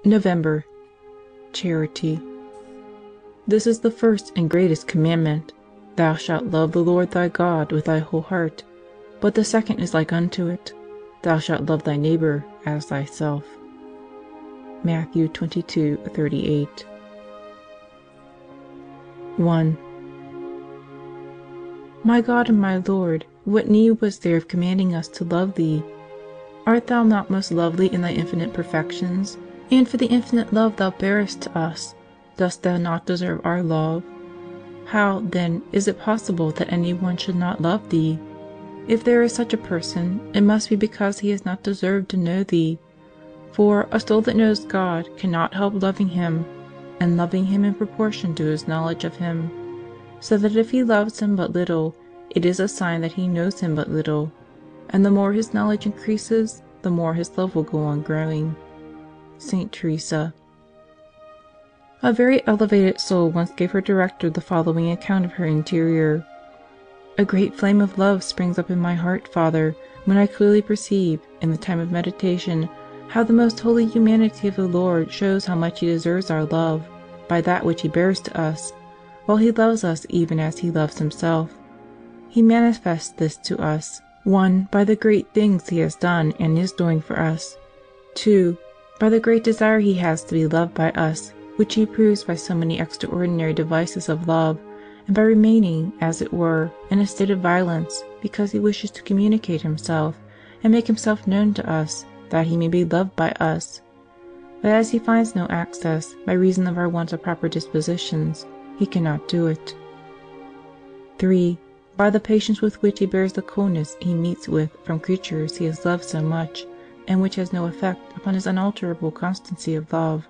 November. Charity. This is the first and greatest commandment. Thou shalt love the Lord thy God with thy whole heart. But the second is like unto it. Thou shalt love thy neighbor as thyself. Matthew 22:38. 1. My God and my Lord, what need was there of commanding us to love Thee? Art Thou not most lovely in Thy infinite perfections? And for the infinite love Thou bearest to us, dost Thou not deserve our love? How, then, is it possible that any one should not love Thee? If there is such a person, it must be because he has not deserved to know Thee. For a soul that knows God cannot help loving Him, and loving Him in proportion to his knowledge of Him, so that if he loves Him but little, it is a sign that he knows Him but little, and the more his knowledge increases, the more his love will go on growing. St. Teresa. A very elevated soul once gave her director the following account of her interior. A great flame of love springs up in my heart, Father, when I clearly perceive, in the time of meditation, how the most holy humanity of the Lord shows how much He deserves our love, by that which He bears to us, while He loves us even as He loves Himself. He manifests this to us, 1. By the great things He has done and is doing for us. 2. By the great desire He has to be loved by us, which He proves by so many extraordinary devices of love, and by remaining, as it were, in a state of violence, because He wishes to communicate Himself, and make Himself known to us, that He may be loved by us. But as He finds no access, by reason of our want of proper dispositions, He cannot do it. 3. By the patience with which He bears the coldness He meets with from creatures He has loved so much, and which has no effect upon His unalterable constancy of love.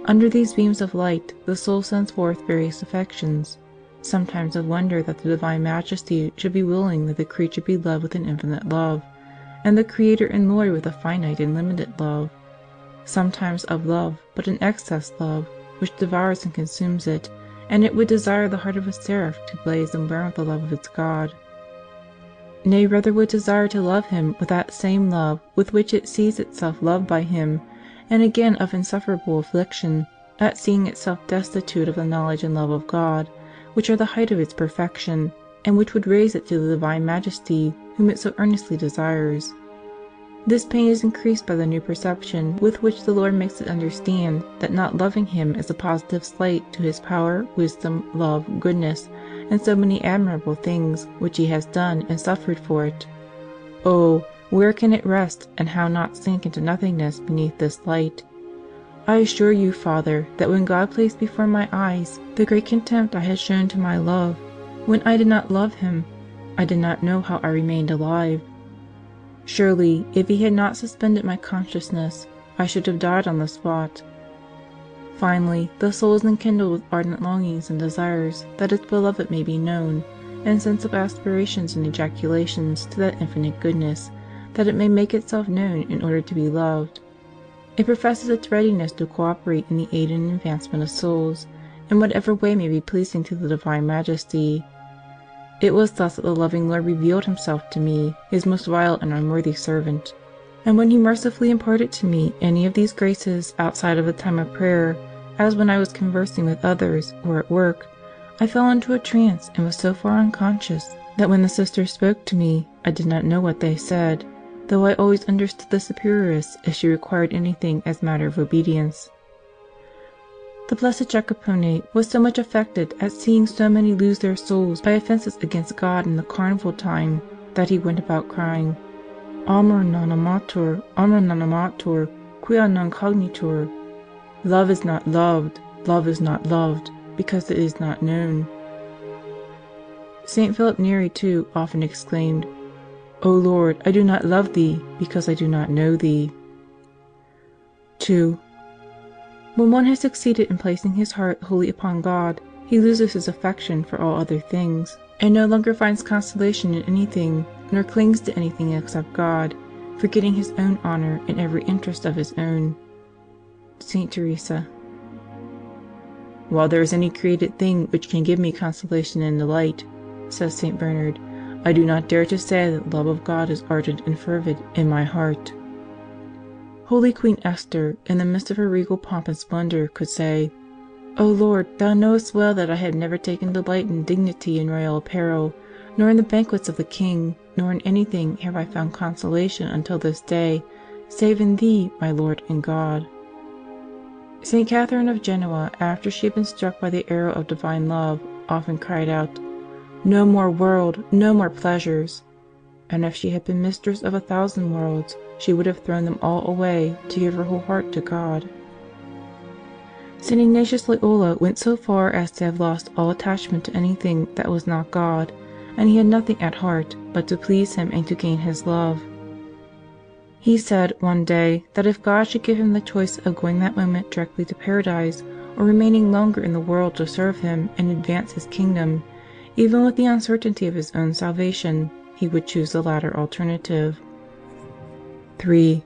Under these beams of light the soul sends forth various affections, sometimes of wonder that the Divine Majesty should be willing that the creature be loved with an infinite love, and the Creator and Lord with a finite and limited love; sometimes of love, but an excess love, which devours and consumes it, and it would desire the heart of a seraph to blaze and burn with the love of its God. Nay, rather would desire to love Him with that same love with which it sees itself loved by Him, and again of insufferable affliction at seeing itself destitute of the knowledge and love of God, which are the height of its perfection, and which would raise it to the Divine Majesty whom it so earnestly desires. This pain is increased by the new perception with which the Lord makes it understand that not loving Him is a positive slight to His power, wisdom, love, goodness, and so many admirable things which He has done and suffered for it. Oh, where can it rest, and how not sink into nothingness beneath this light? I assure you, Father, that when God placed before my eyes the great contempt I had shown to my love, when I did not love Him, I did not know how I remained alive. Surely, if He had not suspended my consciousness, I should have died on the spot. Finally, the soul is enkindled with ardent longings and desires that its beloved may be known, and sensitive aspirations and ejaculations to that infinite goodness, that it may make itself known in order to be loved. It professes its readiness to cooperate in the aid and advancement of souls, in whatever way may be pleasing to the Divine Majesty. It was thus that the loving Lord revealed Himself to me, His most vile and unworthy servant. And when He mercifully imparted to me any of these graces outside of the time of prayer, as when I was conversing with others or at work, I fell into a trance and was so far unconscious that when the sisters spoke to me, I did not know what they said, though I always understood the Superioress if she required anything as matter of obedience. The Blessed Jacopone was so much affected at seeing so many lose their souls by offences against God in the carnival time, that he went about crying, Amor non amator, quia non cognitur. Love is not loved, because it is not known. St. Philip Neri, too, often exclaimed, O Lord, I do not love Thee, because I do not know Thee. 2. When one has succeeded in placing his heart wholly upon God, he loses his affection for all other things, and no longer finds consolation in anything, nor clings to anything except God, forgetting his own honor and every interest of his own. St. Teresa. While there is any created thing which can give me consolation and delight, says St. Bernard, I do not dare to say that the love of God is ardent and fervid in my heart. Holy Queen Esther, in the midst of her regal pomp and splendor, could say, O Lord, thou knowest well that I have never taken delight in dignity and royal apparel, nor in the banquets of the king, nor in anything have I found consolation until this day, save in thee, my Lord and God. St. Catherine of Genoa, after she had been struck by the arrow of divine love, often cried out, No more world, no more pleasures! And if she had been mistress of 1,000 worlds, she would have thrown them all away to give her whole heart to God. St. Ignatius Loyola went so far as to have lost all attachment to anything that was not God, and he had nothing at heart but to please Him and to gain His love. He said one day that if God should give him the choice of going that moment directly to Paradise, or remaining longer in the world to serve Him and advance His kingdom, even with the uncertainty of his own salvation, he would choose the latter alternative. 3.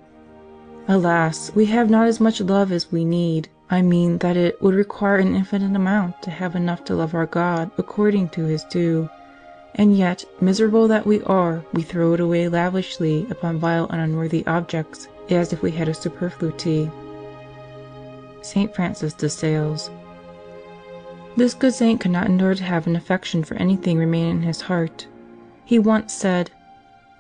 Alas, we have not as much love as we need. I mean that it would require an infinite amount to have enough to love our God according to His due. And yet, miserable that we are, we throw it away lavishly upon vile and unworthy objects, as if we had a superfluity. St. Francis de Sales. This good saint could not endure to have an affection for anything remain in his heart. He once said,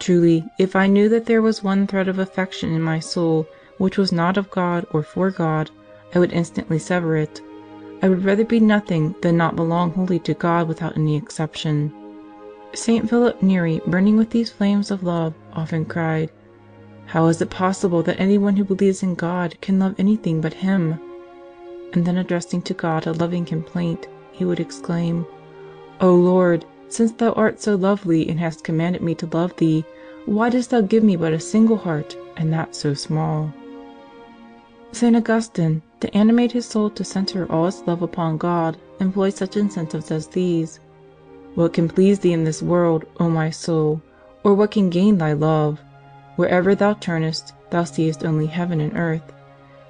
Truly, if I knew that there was one thread of affection in my soul which was not of God or for God, I would instantly sever it. I would rather be nothing than not belong wholly to God without any exception. St. Philip Neri, burning with these flames of love, often cried, How is it possible that anyone who believes in God can love anything but Him? And then addressing to God a loving complaint, he would exclaim, O Lord, since Thou art so lovely and hast commanded me to love Thee, why dost Thou give me but a single heart, and that so small? St. Augustine, to animate his soul to center all its love upon God, employed such incentives as these. What can please thee in this world, O my soul, or what can gain thy love? Wherever thou turnest, thou seest only heaven and earth.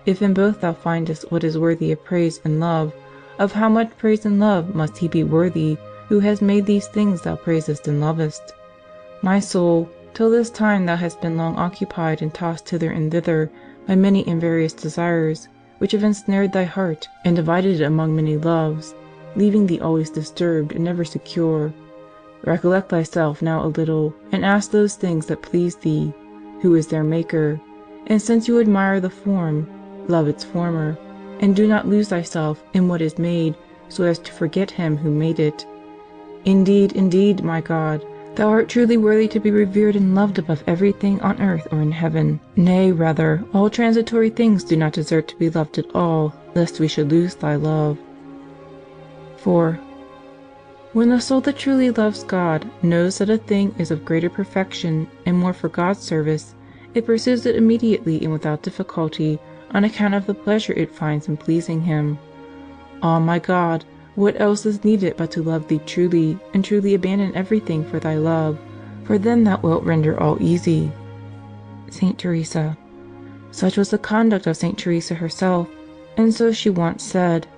If in both thou findest what is worthy of praise and love, of how much praise and love must He be worthy who has made these things thou praisest and lovest? My soul, till this time thou hast been long occupied and tossed hither and thither by many and various desires, which have ensnared thy heart and divided it among many loves, leaving thee always disturbed and never secure. Recollect thyself now a little, and ask those things that please thee, who is their Maker, and since you admire the form, love its former, and do not lose thyself in what is made, so as to forget Him who made it. Indeed, indeed, my God, Thou art truly worthy to be revered and loved above everything on earth or in heaven. Nay, rather, all transitory things do not deserve to be loved at all, lest we should lose Thy love. 4. When the soul that truly loves God knows that a thing is of greater perfection and more for God's service, it pursues it immediately and without difficulty, on account of the pleasure it finds in pleasing Him. Ah, my God, what else is needed but to love Thee truly, and truly abandon everything for Thy love, for then Thou wilt render all easy. Saint Teresa. Such was the conduct of Saint Teresa herself, and so she once said,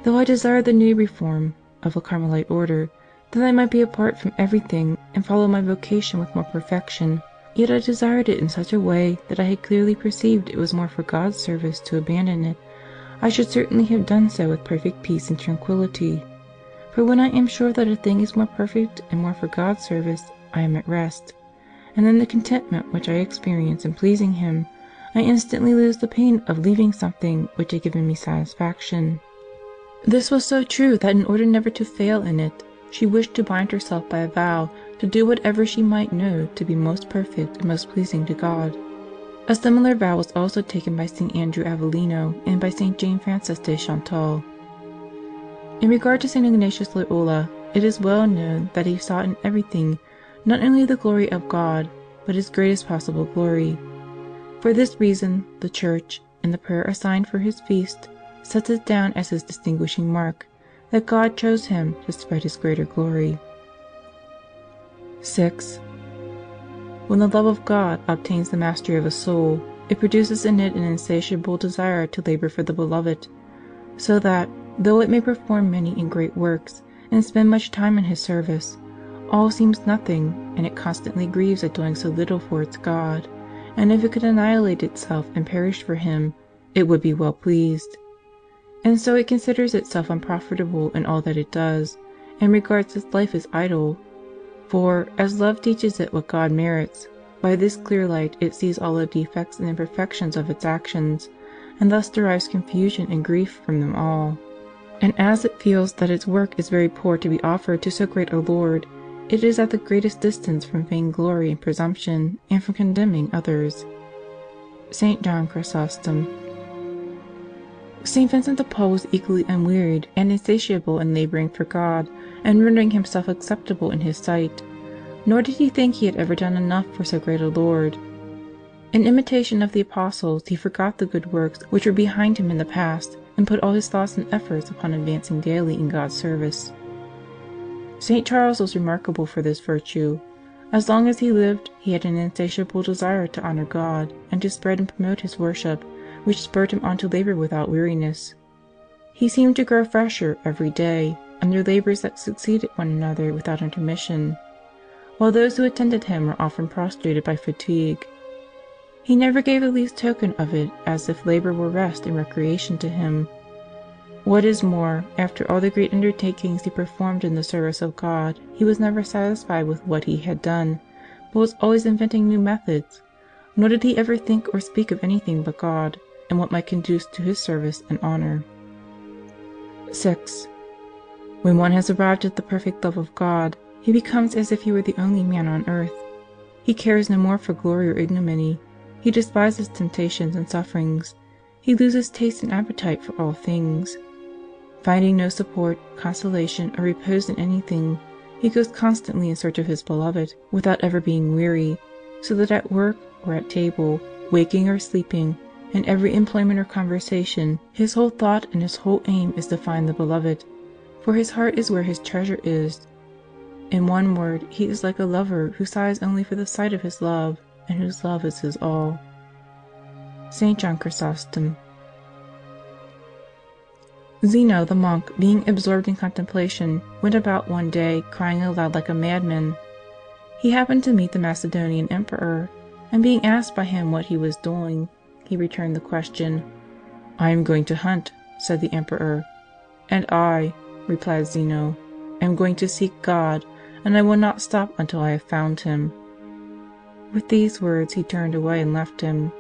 Though I desired the new reform of the Carmelite order, that I might be apart from everything and follow my vocation with more perfection, yet I desired it in such a way that I had clearly perceived it was more for God's service to abandon it. I should certainly have done so with perfect peace and tranquillity. For when I am sure that a thing is more perfect and more for God's service, I am at rest, and in the contentment which I experience in pleasing Him, I instantly lose the pain of leaving something which had given me satisfaction. This was so true that in order never to fail in it, she wished to bind herself by a vow to do whatever she might know to be most perfect and most pleasing to God. A similar vow was also taken by St. Andrew Avellino and by St. Jane Frances de Chantal. In regard to St. Ignatius Loyola, it is well known that he sought in everything not only the glory of God, but His greatest possible glory. For this reason, the Church, in the prayer assigned for his feast, sets it down as his distinguishing mark that God chose him to spread His greater glory. 6. When the love of God obtains the mastery of a soul, it produces in it an insatiable desire to labor for the Beloved, so that, though it may perform many and great works, and spend much time in His service, all seems nothing, and it constantly grieves at doing so little for its God, and if it could annihilate itself and perish for him, it would be well pleased. And so it considers itself unprofitable in all that it does, and regards its life as idle. For, as love teaches it what God merits, by this clear light it sees all the defects and imperfections of its actions, and thus derives confusion and grief from them all. And as it feels that its work is very poor to be offered to so great a Lord, it is at the greatest distance from vainglory and presumption, and from condemning others. St. John Chrysostom. St. Vincent de Paul was equally unwearied and insatiable in laboring for God, and rendering himself acceptable in His sight, nor did he think he had ever done enough for so great a Lord. In imitation of the Apostles, he forgot the good works which were behind him in the past, and put all his thoughts and efforts upon advancing daily in God's service. St. Charles was remarkable for this virtue. As long as he lived, he had an insatiable desire to honor God, and to spread and promote His worship, which spurred him on to labor without weariness. He seemed to grow fresher every day, under labors that succeeded one another without intermission, while those who attended him were often prostrated by fatigue. He never gave the least token of it, as if labor were rest and recreation to him. What is more, after all the great undertakings he performed in the service of God, he was never satisfied with what he had done, but was always inventing new methods, nor did he ever think or speak of anything but God, and what might conduce to His service and honor. 6. When one has arrived at the perfect love of God, he becomes as if he were the only man on earth. He cares no more for glory or ignominy. He despises temptations and sufferings. He loses taste and appetite for all things. Finding no support, consolation, or repose in anything, he goes constantly in search of his Beloved, without ever being weary, so that at work or at table, waking or sleeping, in every employment or conversation, his whole thought and his whole aim is to find the Beloved, for his heart is where his treasure is. In one word, he is like a lover who sighs only for the sight of his love, and whose love is his all. St. John Chrysostom. Zeno the monk, being absorbed in contemplation, went about one day crying aloud like a madman. He happened to meet the Macedonian emperor, and being asked by him what he was doing, he returned the question. "I am going to hunt," said the emperor. "And I," replied Zeno, "am going to seek God, and I will not stop until I have found Him." With these words he turned away and left him.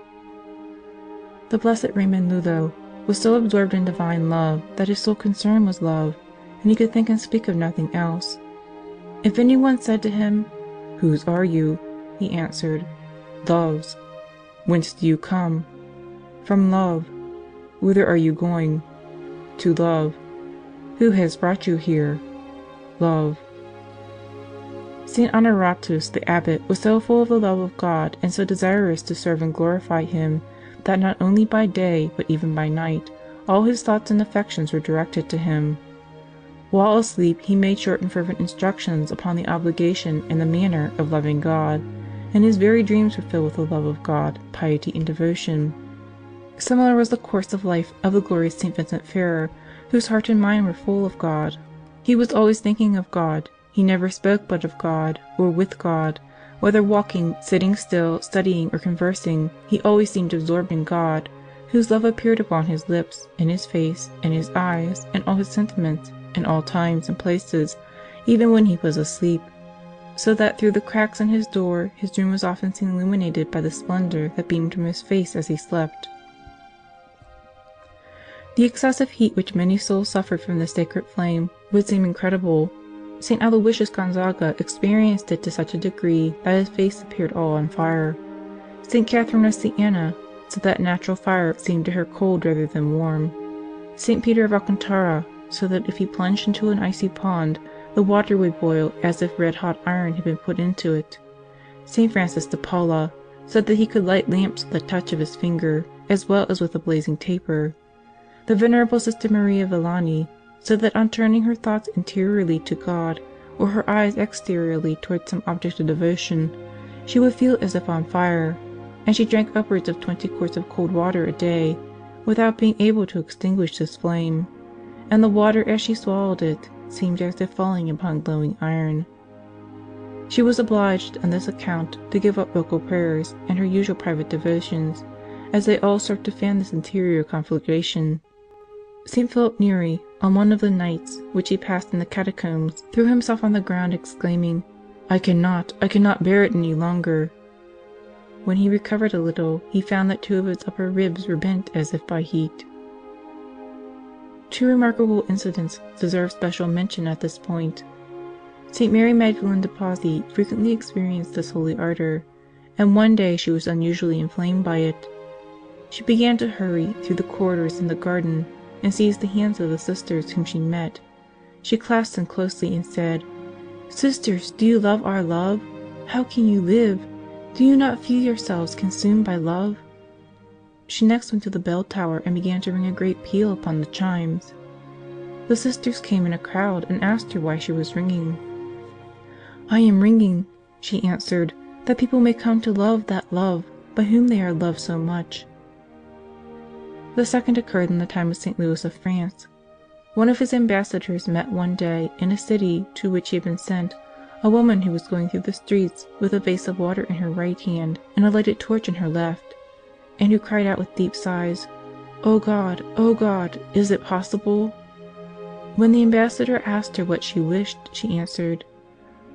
The Blessed Raymond Lulo was so absorbed in divine love that his sole concern was love, and he could think and speak of nothing else. If anyone said to him, "Whose are you?" he answered, "Love's." "Whence do you come?" "From love." "Whither are you going?" "To love." "Who has brought you here?" "Love." St. Honoratus the abbot was so full of the love of God and so desirous to serve and glorify Him, that not only by day, but even by night, all his thoughts and affections were directed to Him. While asleep he made short and fervent instructions upon the obligation and the manner of loving God, and his very dreams were filled with the love of God, piety, and devotion. Similar was the course of life of the glorious St. Vincent Ferrer, whose heart and mind were full of God. He was always thinking of God. He never spoke but of God, or with God. Whether walking, sitting still, studying, or conversing, he always seemed absorbed in God, whose love appeared upon his lips, in his face, in his eyes, in all his sentiments, in all times and places, even when he was asleep, so that through the cracks in his door his room was often seen illuminated by the splendor that beamed from his face as he slept. The excessive heat which many souls suffered from the sacred flame would seem incredible. St. Aloysius Gonzaga experienced it to such a degree that his face appeared all on fire. St. Catherine of Siena said that natural fire seemed to her cold rather than warm. St. Peter of Alcantara, so that if he plunged into an icy pond, the water would boil as if red-hot iron had been put into it. St. Francis de Paula said that he could light lamps with the touch of his finger, as well as with a blazing taper. The Venerable Sister Maria Villani said that on turning her thoughts interiorly to God, or her eyes exteriorly towards some object of devotion, she would feel as if on fire, and she drank upwards of 20 quarts of cold water a day, without being able to extinguish this flame, and the water as she swallowed it seemed as if falling upon glowing iron. She was obliged, on this account, to give up vocal prayers and her usual private devotions, as they all served to fan this interior conflagration. St. Philip Neri, on one of the nights which he passed in the catacombs, threw himself on the ground, exclaiming, I cannot bear it any longer." When he recovered a little, he found that 2 of his upper ribs were bent as if by heat. 2 remarkable incidents deserve special mention at this point. St. Mary Magdalene de Pazzi frequently experienced this holy ardor, and one day she was unusually inflamed by it. She began to hurry through the corridors in the garden, and seized the hands of the sisters whom she met. She clasped them closely and said, "Sisters, do you love our love? How can you live? Do you not feel yourselves consumed by love?" She next went to the bell tower and began to ring a great peal upon the chimes. The sisters came in a crowd and asked her why she was ringing. "I am ringing," she answered, "that people may come to love that love by whom they are loved so much." The second occurred in the time of St. Louis of France. One of his ambassadors met one day, in a city to which he had been sent, a woman who was going through the streets with a vase of water in her right hand and a lighted torch in her left, and who cried out with deep sighs, "O God, is it possible?" When the ambassador asked her what she wished, she answered,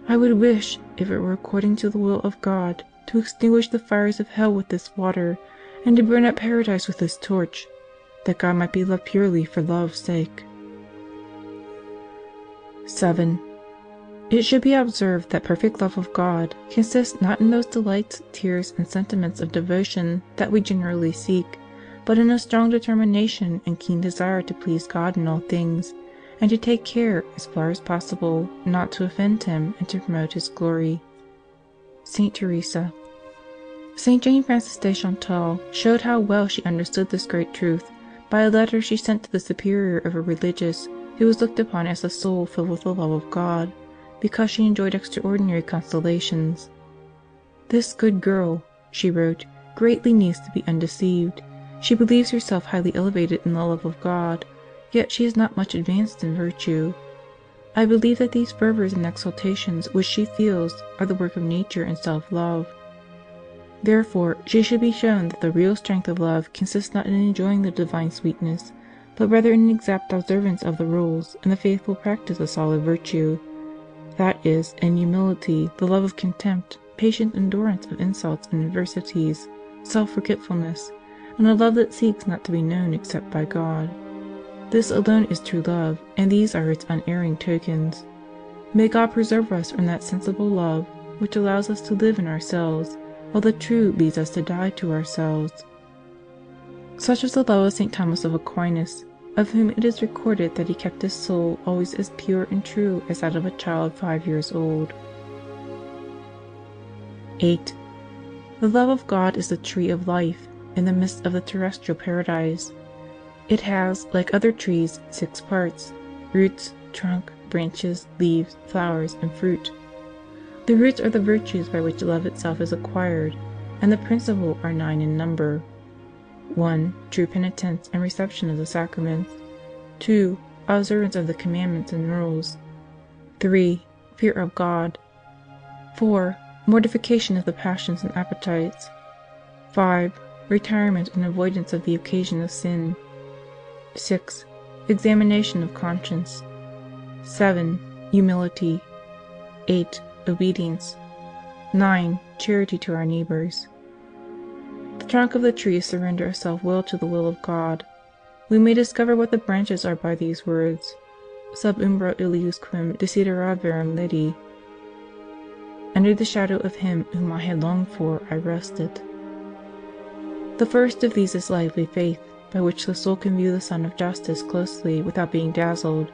"I would wish, if it were according to the will of God, to extinguish the fires of hell with this water, and to burn up paradise with this torch, that God might be loved purely for love's sake." 7. It should be observed that perfect love of God consists not in those delights, tears, and sentiments of devotion that we generally seek, but in a strong determination and keen desire to please God in all things, and to take care, as far as possible, not to offend Him and to promote His glory. Saint Teresa. St. Jane Frances de Chantal showed how well she understood this great truth by a letter she sent to the superior of a religious who was looked upon as a soul filled with the love of God, because she enjoyed extraordinary consolations. "This good girl," she wrote, "greatly needs to be undeceived. She believes herself highly elevated in the love of God, yet she is not much advanced in virtue. I believe that these fervors and exaltations which she feels are the work of nature and self-love. Therefore she should be shown that the real strength of love consists not in enjoying the divine sweetness, but rather in an exact observance of the rules and the faithful practice of solid virtue, that is, in humility, the love of contempt, patient endurance of insults and adversities, self-forgetfulness, and a love that seeks not to be known except by God. This alone is true love, and these are its unerring tokens. May God preserve us from that sensible love which allows us to live in ourselves, while the true leads us to die to ourselves." Such was the love of St. Thomas of Aquinas, of whom it is recorded that he kept his soul always as pure and true as that of a child 5 years old. 8. The love of God is the tree of life in the midst of the terrestrial paradise. It has, like other trees, 6 parts: roots, trunk, branches, leaves, flowers, and fruit. The roots are the virtues by which love itself is acquired, and the principal are 9 in number. 1. True penitence and reception of the sacraments. 2. Observance of the commandments and rules. 3. Fear of God. 4. Mortification of the passions and appetites. 5. Retirement and avoidance of the occasion of sin. 6. Examination of conscience. 7. Humility. 8. Obedience. 9. Charity to our neighbors. The trunk of the tree is surrender of self-will to the will of God. We may discover what the branches are by these words: "Sub umbra illiusquam desidera verum ledi." Under the shadow of him whom I had longed for, I rested. The first of these is lively faith, by which the soul can view the Sun of Justice closely without being dazzled.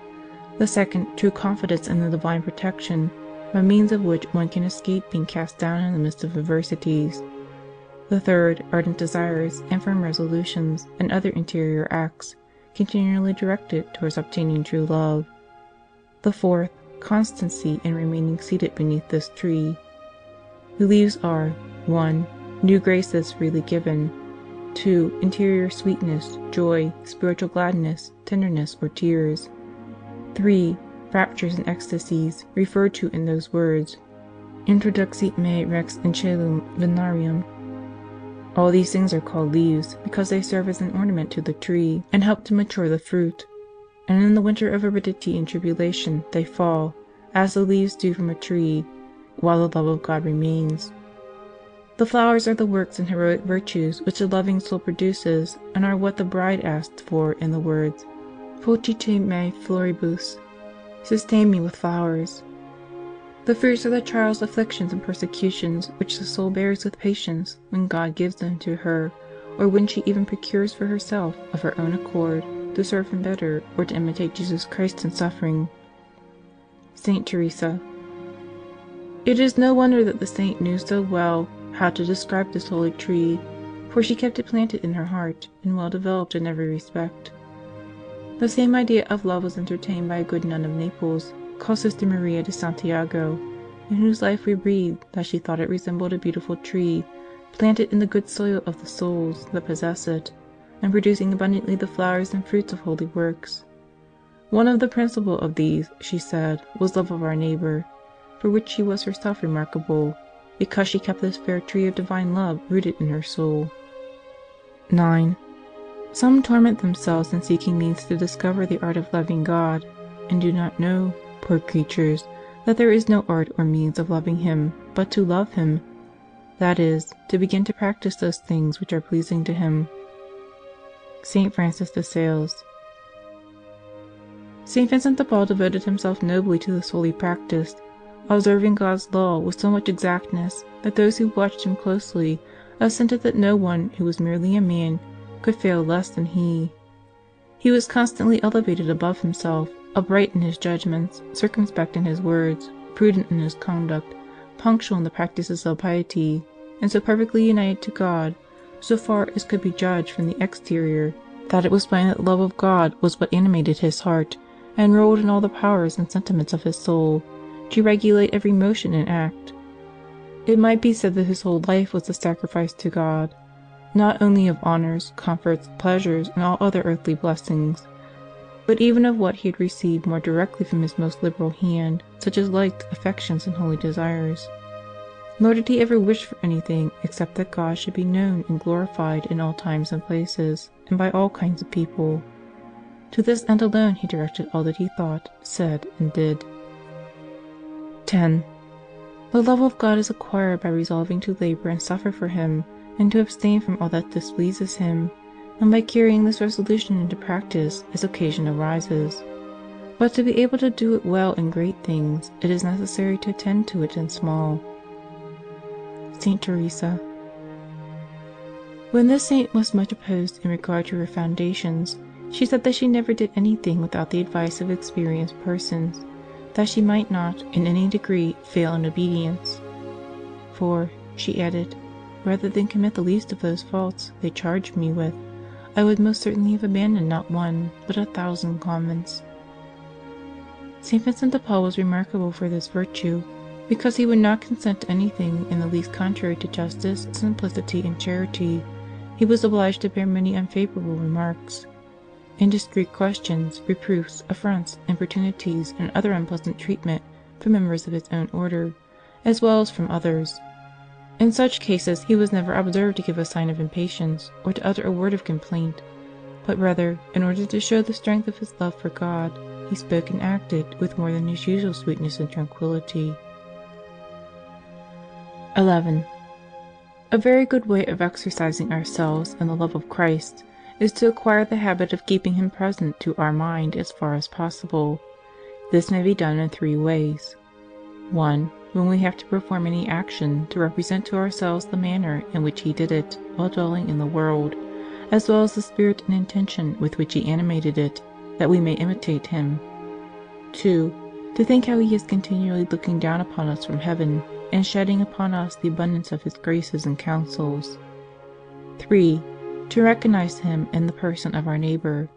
The second, true confidence in the divine protection, by means of which one can escape being cast down in the midst of adversities. The third, ardent desires and firm resolutions and other interior acts, continually directed towards obtaining true love. The fourth, constancy in remaining seated beneath this tree. The leaves are: 1. New graces freely given. 2. Interior sweetness, joy, spiritual gladness, tenderness, or tears. 3. Raptures and ecstasies referred to in those words. Introduxit me rex incelum venarium. All these things are called leaves because they serve as an ornament to the tree and help to mature the fruit. And in the winter of aridity and tribulation they fall, as the leaves do from a tree, while the love of God remains. The flowers are the works and heroic virtues which the loving soul produces, and are what the bride asked for in the words, Fulcite me floribus, sustain me with flowers. The fruits are the trials, afflictions, and persecutions which the soul bears with patience when God gives them to her, or when she even procures for herself, of her own accord, to serve Him better, or to imitate Jesus Christ in suffering. Saint Teresa. It is no wonder that the saint knew so well how to describe this holy tree, for she kept it planted in her heart, and well developed in every respect. The same idea of love was entertained by a good nun of Naples, called Sister Maria de Santiago, in whose life we read that she thought it resembled a beautiful tree, planted in the good soil of the souls that possess it, and producing abundantly the flowers and fruits of holy works. One of the principal of these, she said, was love of our neighbor, for which she was herself remarkable, because she kept this fair tree of divine love rooted in her soul. 9. Some torment themselves in seeking means to discover the art of loving God, and do not know, poor creatures, that there is no art or means of loving Him but to love Him, that is, to begin to practice those things which are pleasing to Him. St. Francis de Sales. St. Vincent de Paul devoted himself nobly to this holy practice, observing God's law with so much exactness that those who watched him closely assented that no one who was merely a man could fail less than he. He was constantly elevated above himself, upright in his judgments, circumspect in his words, prudent in his conduct, punctual in the practices of piety, and so perfectly united to God, so far as could be judged from the exterior, that it was plain that the love of God was what animated his heart, and ruled in all the powers and sentiments of his soul, to regulate every motion and act. It might be said that his whole life was a sacrifice to God, not only of honors, comforts, pleasures, and all other earthly blessings, but even of what he had received more directly from his most liberal hand, such as light, affections, and holy desires. Nor did he ever wish for anything except that God should be known and glorified in all times and places, and by all kinds of people. To this end alone he directed all that he thought, said, and did. 10. The love of God is acquired by resolving to labor and suffer for Him, and to abstain from all that displeases Him, and by carrying this resolution into practice as occasion arises. But to be able to do it well in great things, it is necessary to attend to it in small. Saint Teresa. When this saint was much opposed in regard to her foundations, she said that she never did anything without the advice of experienced persons, that she might not, in any degree, fail in obedience. For, she added, rather than commit the least of those faults they charged me with, I would most certainly have abandoned not one, but 1,000 convents. St. Vincent de Paul was remarkable for this virtue, because he would not consent to anything in the least contrary to justice, simplicity, and charity. He was obliged to bear many unfavorable remarks, indiscreet questions, reproofs, affronts, importunities, and other unpleasant treatment from members of his own order, as well as from others. In such cases he was never observed to give a sign of impatience, or to utter a word of complaint, but rather, in order to show the strength of his love for God, he spoke and acted with more than his usual sweetness and tranquillity. 11. A very good way of exercising ourselves in the love of Christ is to acquire the habit of keeping Him present to our mind as far as possible. This may be done in 3 ways. 1. When we have to perform any action, to represent to ourselves the manner in which He did it while dwelling in the world, as well as the spirit and intention with which He animated it, that we may imitate Him. 2. To think how He is continually looking down upon us from heaven, and shedding upon us the abundance of His graces and counsels. 3. To recognize Him in the person of our neighbor.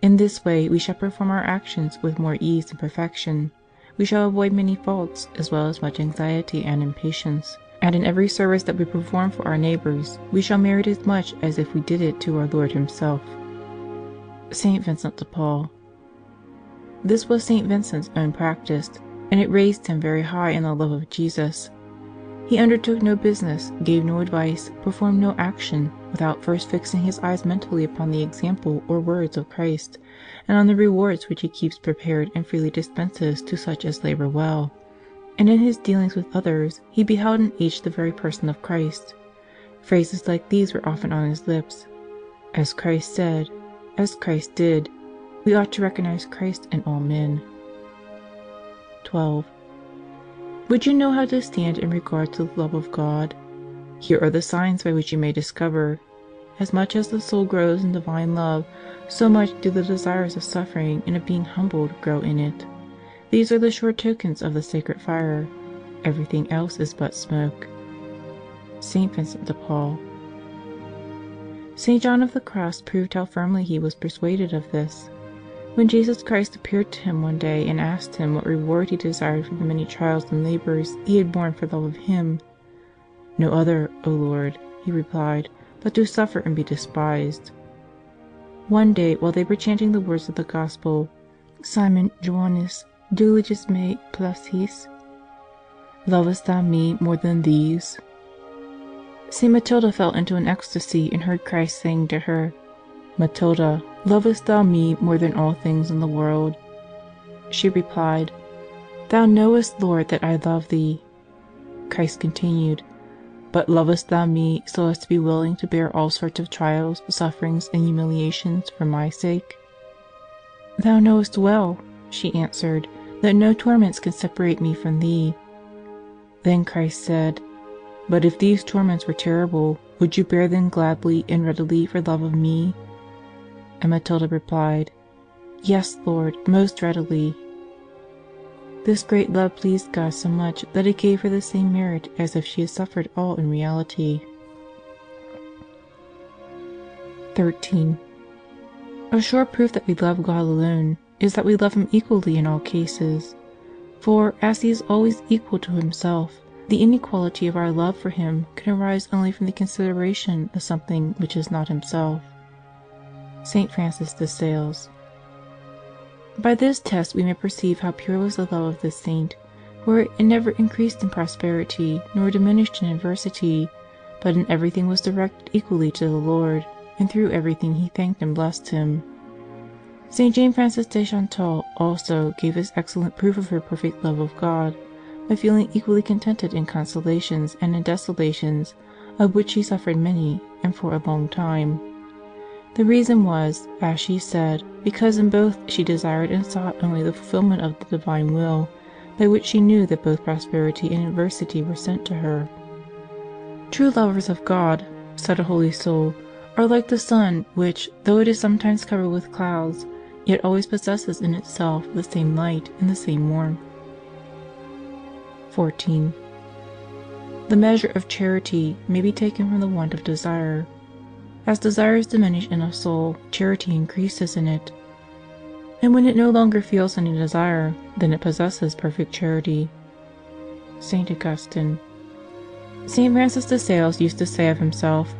In this way we shall perform our actions with more ease and perfection. We shall avoid many faults, as well as much anxiety and impatience, and in every service that we perform for our neighbors, we shall merit as much as if we did it to our Lord Himself. St. Vincent de Paul. This was St. Vincent's own practice, and it raised him very high in the love of Jesus. He undertook no business, gave no advice, performed no action, without first fixing his eyes mentally upon the example or words of Christ, and on the rewards which he keeps prepared and freely dispenses to such as labor well. And in his dealings with others, he beheld in each the very person of Christ. Phrases like these were often on his lips. As Christ said, as Christ did, we ought to recognize Christ in all men. 12. Would you know how to stand in regard to the love of God? Here are the signs by which you may discover. As much as the soul grows in divine love, so much do the desires of suffering and of being humbled grow in it. These are the sure tokens of the sacred fire. Everything else is but smoke. St. Vincent de Paul. St. John of the Cross proved how firmly he was persuaded of this. When Jesus Christ appeared to him one day and asked him what reward he desired for the many trials and labors he had borne for love of him. "No other, O Lord," he replied, "but to suffer and be despised." One day, while they were chanting the words of the Gospel, "Simon Johannes, Diligence me placis? Lovest thou me more than these?" St. Matilda fell into an ecstasy and heard Christ saying to her, "Matilda, lovest thou me more than all things in the world?" She replied, "Thou knowest, Lord, that I love thee." Christ continued, "But lovest thou me so as to be willing to bear all sorts of trials, sufferings, and humiliations for my sake?" "Thou knowest well," she answered, "that no torments can separate me from thee." Then Christ said, "But if these torments were terrible, would you bear them gladly and readily for love of me?" And Matilda replied, "Yes, Lord, most readily." This great love pleased God so much that He gave her the same merit as if she had suffered all in reality. 13. A sure proof that we love God alone is that we love Him equally in all cases. For, as He is always equal to Himself, the inequality of our love for Him can arise only from the consideration of something which is not Himself. St. Francis de Sales. By this test we may perceive how pure was the love of this saint, for it never increased in prosperity, nor diminished in adversity, but in everything was directed equally to the Lord, and through everything he thanked and blessed Him. St. Jane Frances de Chantal also gave us excellent proof of her perfect love of God, by feeling equally contented in consolations and in desolations, of which she suffered many, and for a long time. The reason was, as she said, because in both she desired and sought only the fulfillment of the divine will, by which she knew that both prosperity and adversity were sent to her. "True lovers of God," said a holy soul, "are like the sun, which, though it is sometimes covered with clouds, yet always possesses in itself the same light and the same warmth." 14. The measure of charity may be taken from the want of desire. As desires diminish in a soul, charity increases in it. And when it no longer feels any desire, then it possesses perfect charity. St. Augustine. St. Francis de Sales used to say of himself,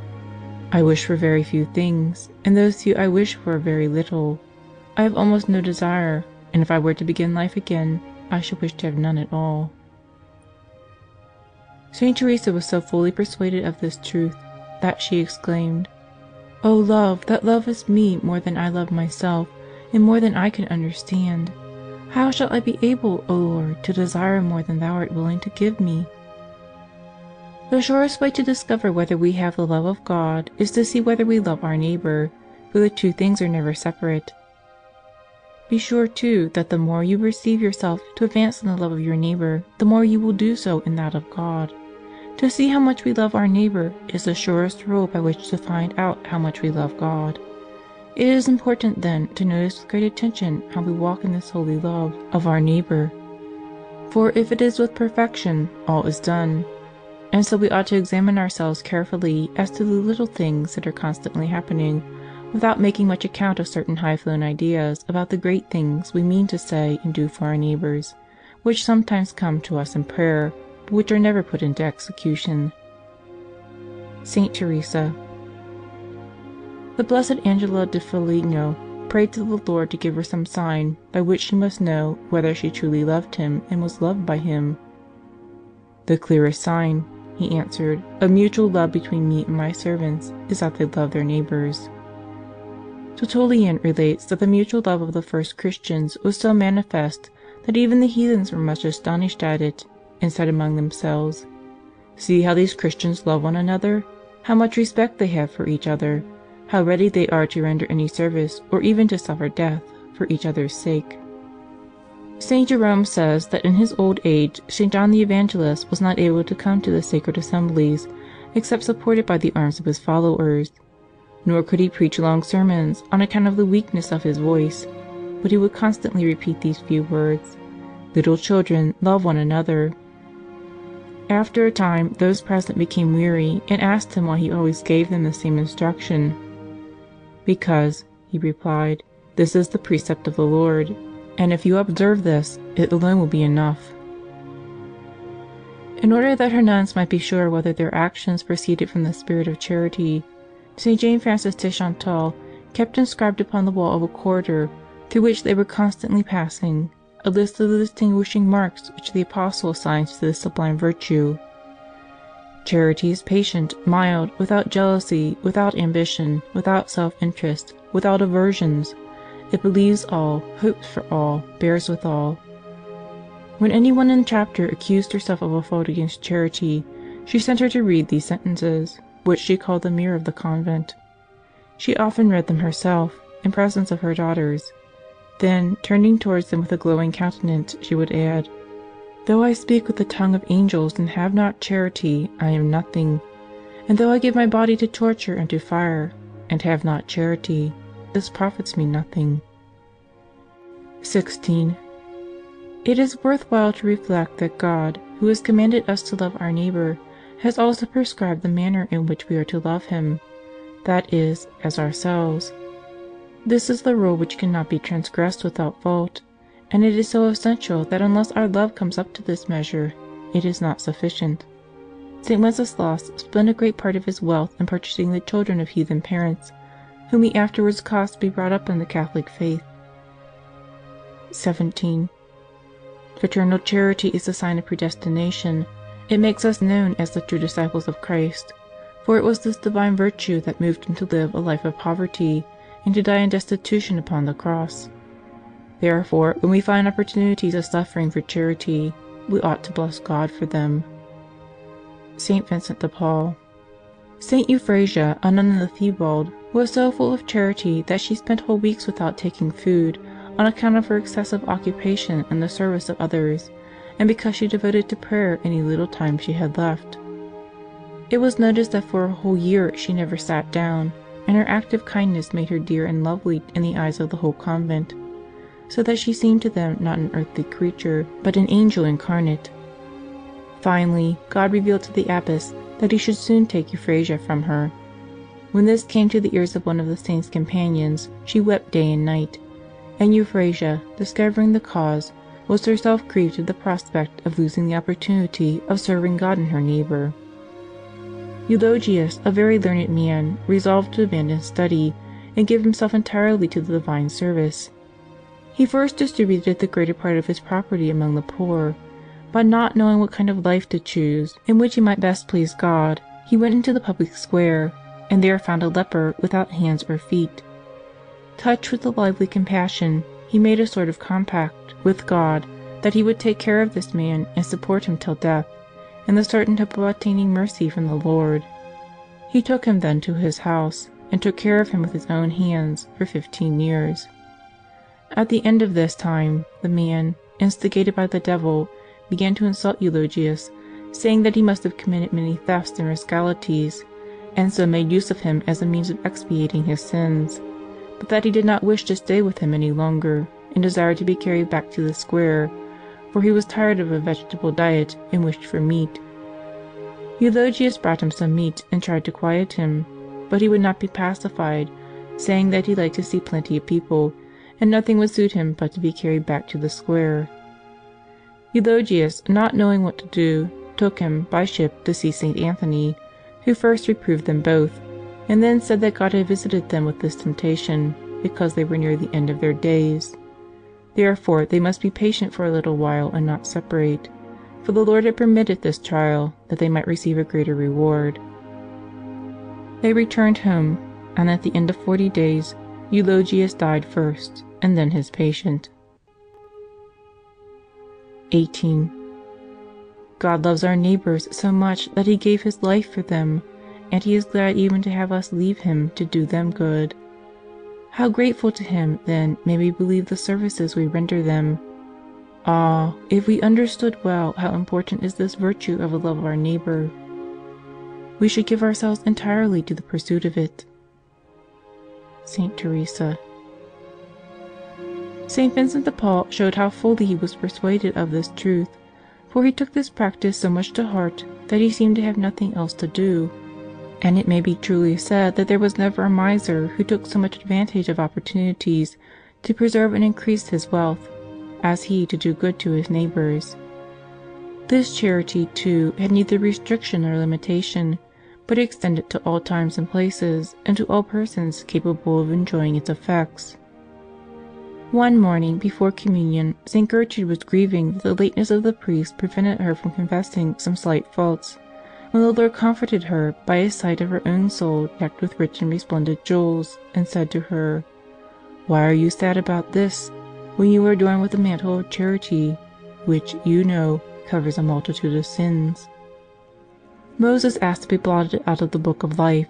"I wish for very few things, and those few I wish for very little. I have almost no desire, and if I were to begin life again, I should wish to have none at all." St. Teresa was so fully persuaded of this truth that she exclaimed, "O love, that lovest me more than I love myself, and more than I can understand, how shall I be able, O Lord, to desire more than Thou art willing to give me?" The surest way to discover whether we have the love of God is to see whether we love our neighbor, for the two things are never separate. Be sure, too, that the more you perceive yourself to advance in the love of your neighbor, the more you will do so in that of God. To see how much we love our neighbor is the surest rule by which to find out how much we love God. It is important, then, to notice with great attention how we walk in this holy love of our neighbor. For if it is with perfection, all is done. And so we ought to examine ourselves carefully as to the little things that are constantly happening, without making much account of certain high-flown ideas about the great things we mean to say and do for our neighbors, which sometimes come to us in prayer, but which are never put into execution. St. Teresa. The Blessed Angela de Foligno prayed to the Lord to give her some sign by which she must know whether she truly loved him and was loved by him. "The clearest sign," he answered, "of mutual love between me and my servants is that they love their neighbors." Tertullian relates that the mutual love of the first Christians was so manifest that even the heathens were much astonished at it, and said among themselves, "See how these Christians love one another, how much respect they have for each other, how ready they are to render any service or even to suffer death for each other's sake." St. Jerome says that in his old age St. John the Evangelist was not able to come to the sacred assemblies except supported by the arms of his followers, nor could he preach long sermons on account of the weakness of his voice, but he would constantly repeat these few words, "Little children, love one another." After a time those present became weary and asked him why he always gave them the same instruction. "Because," he replied, "this is the precept of the Lord, and if you observe this, it alone will be enough." In order that her nuns might be sure whether their actions proceeded from the spirit of charity, St. Jane Frances de Chantal kept inscribed upon the wall of a corridor through which they were constantly passing a list of the distinguishing marks which the Apostle assigns to this sublime virtue. "Charity is patient, mild, without jealousy, without ambition, without self-interest, without aversions. It believes all, hopes for all, bears with all." When any one in the chapter accused herself of a fault against Charity, she sent her to read these sentences, which she called the mirror of the convent. She often read them herself, in presence of her daughters. Then, turning towards them with a glowing countenance, she would add, "Though I speak with the tongue of angels and have not charity, I am nothing. And though I give my body to torture and to fire, and have not charity, this profits me nothing." 16. It is worth while to reflect that God, who has commanded us to love our neighbor, has also prescribed the manner in which we are to love him, that is, as ourselves. This is the rule which cannot be transgressed without fault, and it is so essential that unless our love comes up to this measure, it is not sufficient. St. Wenceslas spent a great part of his wealth in purchasing the children of heathen parents, whom he afterwards caused to be brought up in the Catholic faith. 17. Fraternal charity is a sign of predestination. It makes us known as the true disciples of Christ, for it was this divine virtue that moved him to live a life of poverty and to die in destitution upon the cross. Therefore, when we find opportunities of suffering for charity, we ought to bless God for them. St. Vincent de Paul. St. Euphrasia, a nun in the Thebaid, was so full of charity that she spent whole weeks without taking food, on account of her excessive occupation in the service of others, and because she devoted to prayer any little time she had left. It was noticed that for a whole year she never sat down, and her active kindness made her dear and lovely in the eyes of the whole convent, so that she seemed to them not an earthly creature, but an angel incarnate. Finally, God revealed to the abbess that he should soon take Euphrasia from her. When this came to the ears of one of the saint's companions, she wept day and night, and Euphrasia, discovering the cause, was herself grieved at the prospect of losing the opportunity of serving God and her neighbor. Eulogius, a very learned man, resolved to abandon study and give himself entirely to the divine service. He first distributed the greater part of his property among the poor, but not knowing what kind of life to choose in which he might best please God, he went into the public square, and there found a leper without hands or feet. Touched with a lively compassion, he made a sort of compact with God that he would take care of this man and support him till death, in the certain hope of obtaining mercy from the Lord. He took him then to his house, and took care of him with his own hands for 15 years. At the end of this time, the man, instigated by the devil, began to insult Eulogius, saying that he must have committed many thefts and rascalities, and so made use of him as a means of expiating his sins, but that he did not wish to stay with him any longer, and desired to be carried back to the square, for he was tired of a vegetable diet and wished for meat. Eulogius brought him some meat and tried to quiet him, but he would not be pacified, saying that he liked to see plenty of people, and nothing would suit him but to be carried back to the square. Eulogius, not knowing what to do, took him by ship to see St. Anthony, who first reproved them both, and then said that God had visited them with this temptation, because they were near the end of their days. Therefore they must be patient for a little while and not separate, for the Lord had permitted this trial, that they might receive a greater reward. They returned home, and at the end of 40 days Eulogius died first, and then his patient. 18. God loves our neighbors so much that He gave His life for them, and He is glad even to have us leave Him to do them good. How grateful to Him, then, may we believe the services we render them. Ah, if we understood well how important is this virtue of a love of our neighbor, we should give ourselves entirely to the pursuit of it. Saint Teresa. St. Vincent de Paul showed how fully he was persuaded of this truth, for he took this practice so much to heart that he seemed to have nothing else to do. And it may be truly said that there was never a miser who took so much advantage of opportunities to preserve and increase his wealth, as he to do good to his neighbors. This charity, too, had neither restriction nor limitation, but extended to all times and places, and to all persons capable of enjoying its effects. One morning, before communion, St. Gertrude was grieving that the lateness of the priest prevented her from confessing some slight faults, when the Lord comforted her by a sight of her own soul decked with rich and resplendent jewels, and said to her, "Why are you sad about this, when you are adorned with the mantle of charity, which, you know, covers a multitude of sins?" Moses asked to be blotted out of the book of life.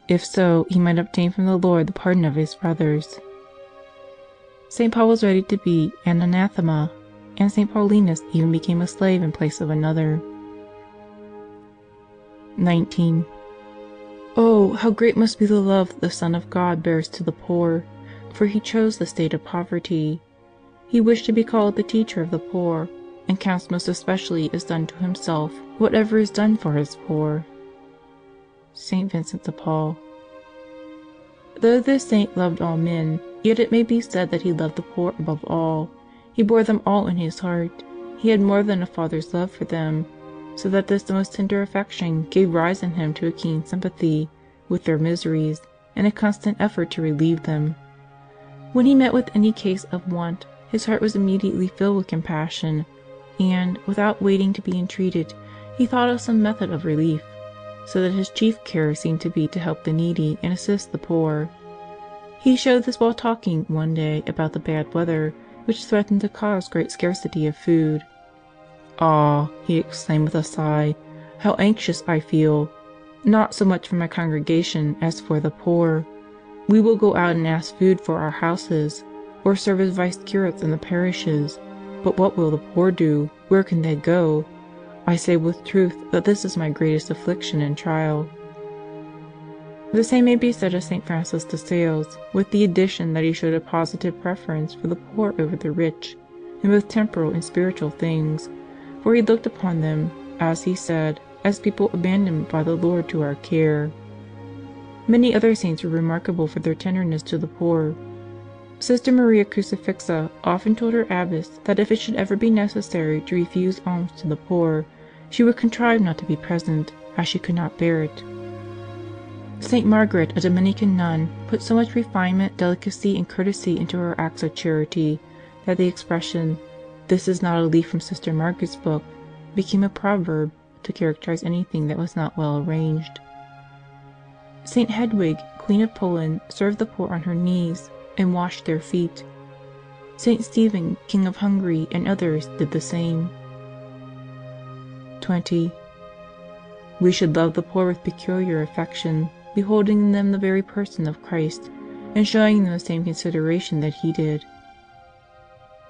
If so, he might obtain from the Lord the pardon of his brothers. St. Paul was ready to be an anathema, and St. Paulinus even became a slave in place of another. 19. Oh, how great must be the love the Son of God bears to the poor, for He chose the state of poverty. He wished to be called the teacher of the poor, and counts most especially as done to Himself whatever is done for His poor. St. Vincent de Paul. Though this saint loved all men, yet it may be said that he loved the poor above all. He bore them all in his heart. He had more than a father's love for them, so that this most tender affection gave rise in him to a keen sympathy with their miseries and a constant effort to relieve them. When he met with any case of want, his heart was immediately filled with compassion, and, without waiting to be entreated, he thought of some method of relief, so that his chief care seemed to be to help the needy and assist the poor. He showed this while talking one day about the bad weather, which threatened to cause great scarcity of food. "Ah," he exclaimed with a sigh, "how anxious I feel, not so much for my congregation as for the poor. We will go out and ask food for our houses, or serve as vice-curates in the parishes, but what will the poor do? Where can they go? I say with truth that this is my greatest affliction and trial." The same may be said of St. Francis de Sales, with the addition that he showed a positive preference for the poor over the rich, in both temporal and spiritual things, for he looked upon them, as he said, as people abandoned by the Lord to our care. Many other saints were remarkable for their tenderness to the poor. Sister Maria Crucifixa often told her abbess that if it should ever be necessary to refuse alms to the poor, she would contrive not to be present, as she could not bear it. St. Margaret, a Dominican nun, put so much refinement, delicacy, and courtesy into her acts of charity, that the expression, "This is not a leaf from Sister Margaret's book," became a proverb to characterize anything that was not well arranged. St. Hedwig, Queen of Poland, served the poor on her knees, and washed their feet. St. Stephen, King of Hungary, and others did the same. 20. We should love the poor with peculiar affection, beholding in them the very person of Christ, and showing them the same consideration that He did.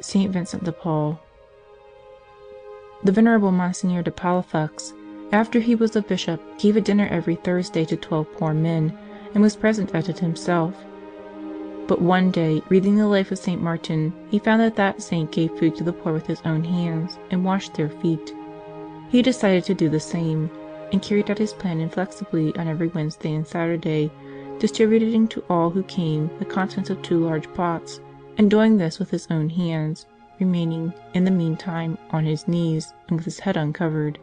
St. Vincent de Paul. The Venerable Monsignor de Palafox, after he was a bishop, gave a dinner every Thursday to 12 poor men, and was present at it himself. But one day, reading the life of St. Martin, he found that that saint gave food to the poor with his own hands, and washed their feet. He decided to do the same, and carried out his plan inflexibly on every Wednesday and Saturday, distributing to all who came the contents of 2 large pots, and doing this with his own hands, remaining, in the meantime, on his knees, and with his head uncovered.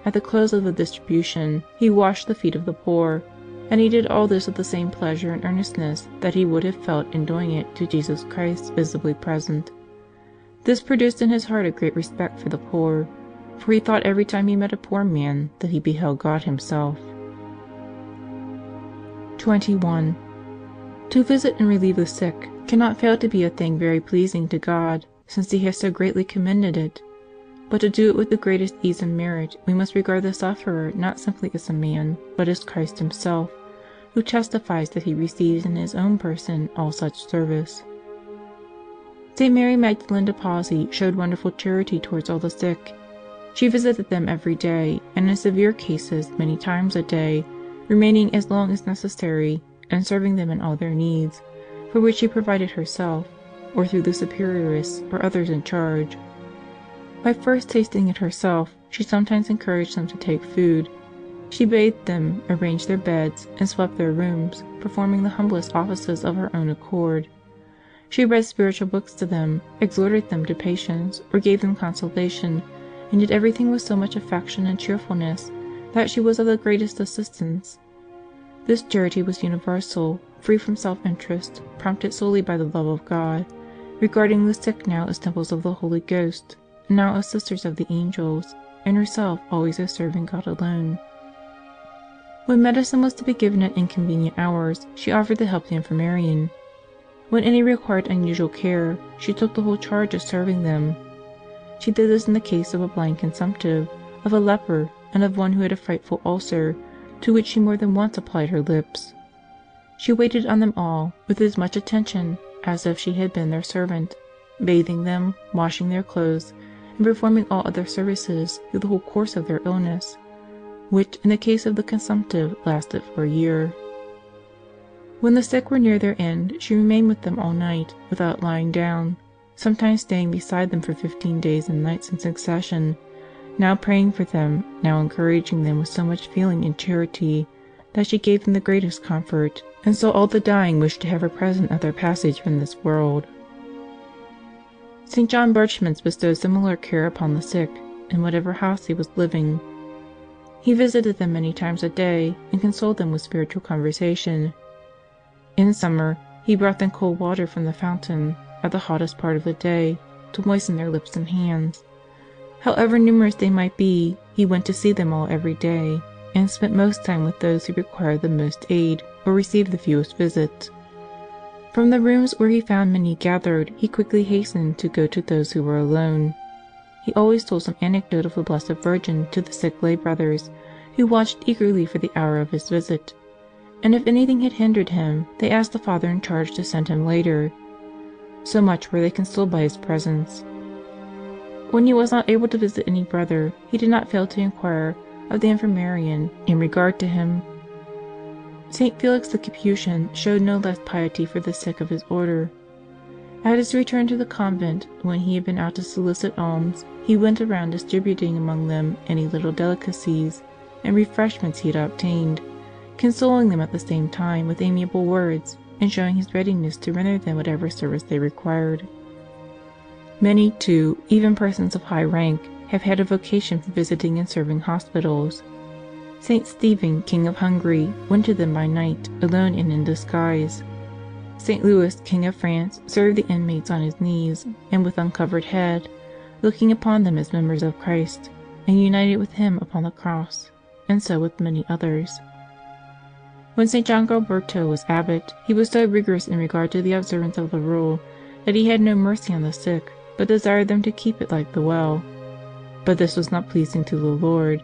At the close of the distribution, he washed the feet of the poor, and he did all this with the same pleasure and earnestness that he would have felt in doing it to Jesus Christ visibly present. This produced in his heart a great respect for the poor, for he thought every time he met a poor man that he beheld God himself. 21. To visit and relieve the sick cannot fail to be a thing very pleasing to God, since he has so greatly commended it. But to do it with the greatest ease and merit, we must regard the sufferer not simply as a man, but as Christ himself, who testifies that he receives in his own person all such service. St. Mary Magdalene de Pazzi showed wonderful charity towards all the sick. She visited them every day, and in severe cases many times a day, remaining as long as necessary, and serving them in all their needs, for which she provided herself, or through the superioress or others in charge. By first tasting it herself, she sometimes encouraged them to take food. She bathed them, arranged their beds, and swept their rooms, performing the humblest offices of her own accord. She read spiritual books to them, exhorted them to patience, or gave them consolation, and did everything with so much affection and cheerfulness that she was of the greatest assistance. This charity was universal, free from self-interest, prompted solely by the love of God, regarding the sick now as temples of the Holy Ghost, now as sisters of the angels, and herself always as serving God alone. When medicine was to be given at inconvenient hours, she offered to help the infirmarian. When any required unusual care, she took the whole charge of serving them. She did this in the case of a blind consumptive, of a leper, and of one who had a frightful ulcer, to which she more than once applied her lips. She waited on them all with as much attention as if she had been their servant, bathing them, washing their clothes, and performing all other services through the whole course of their illness, which, in the case of the consumptive, lasted for a year. When the sick were near their end, she remained with them all night, without lying down, sometimes staying beside them for 15 days and nights in succession, now praying for them, now encouraging them with so much feeling and charity that she gave them the greatest comfort, and so all the dying wished to have her present at their passage from this world. St. John Birchmans bestowed similar care upon the sick, in whatever house he was living. He visited them many times a day, and consoled them with spiritual conversation. In summer, he brought them cold water from the fountain, at the hottest part of the day, to moisten their lips and hands. However numerous they might be, he went to see them all every day, and spent most time with those who required the most aid, or received the fewest visits. From the rooms where he found many gathered, he quickly hastened to go to those who were alone. He always told some anecdote of the Blessed Virgin to the sick lay brothers, who watched eagerly for the hour of his visit, and if anything had hindered him, they asked the Father in charge to send him later. So much were they consoled by his presence. When he was not able to visit any brother, he did not fail to inquire of the infirmarian in regard to him. St. Felix the Capuchin showed no less piety for the sick of his order. At his return to the convent, when he had been out to solicit alms, he went around distributing among them any little delicacies and refreshments he had obtained, consoling them at the same time with amiable words, and showing his readiness to render them whatever service they required. Many, too, even persons of high rank, have had a vocation for visiting and serving hospitals. St. Stephen, King of Hungary, went to them by night, alone and in disguise. St. Louis, King of France, served the inmates on his knees, and with uncovered head, looking upon them as members of Christ, and united with him upon the cross, and so with many others. When St. John Gualberto was abbot, he was so rigorous in regard to the observance of the rule that he had no mercy on the sick, but desired them to keep it like the well. But this was not pleasing to the Lord,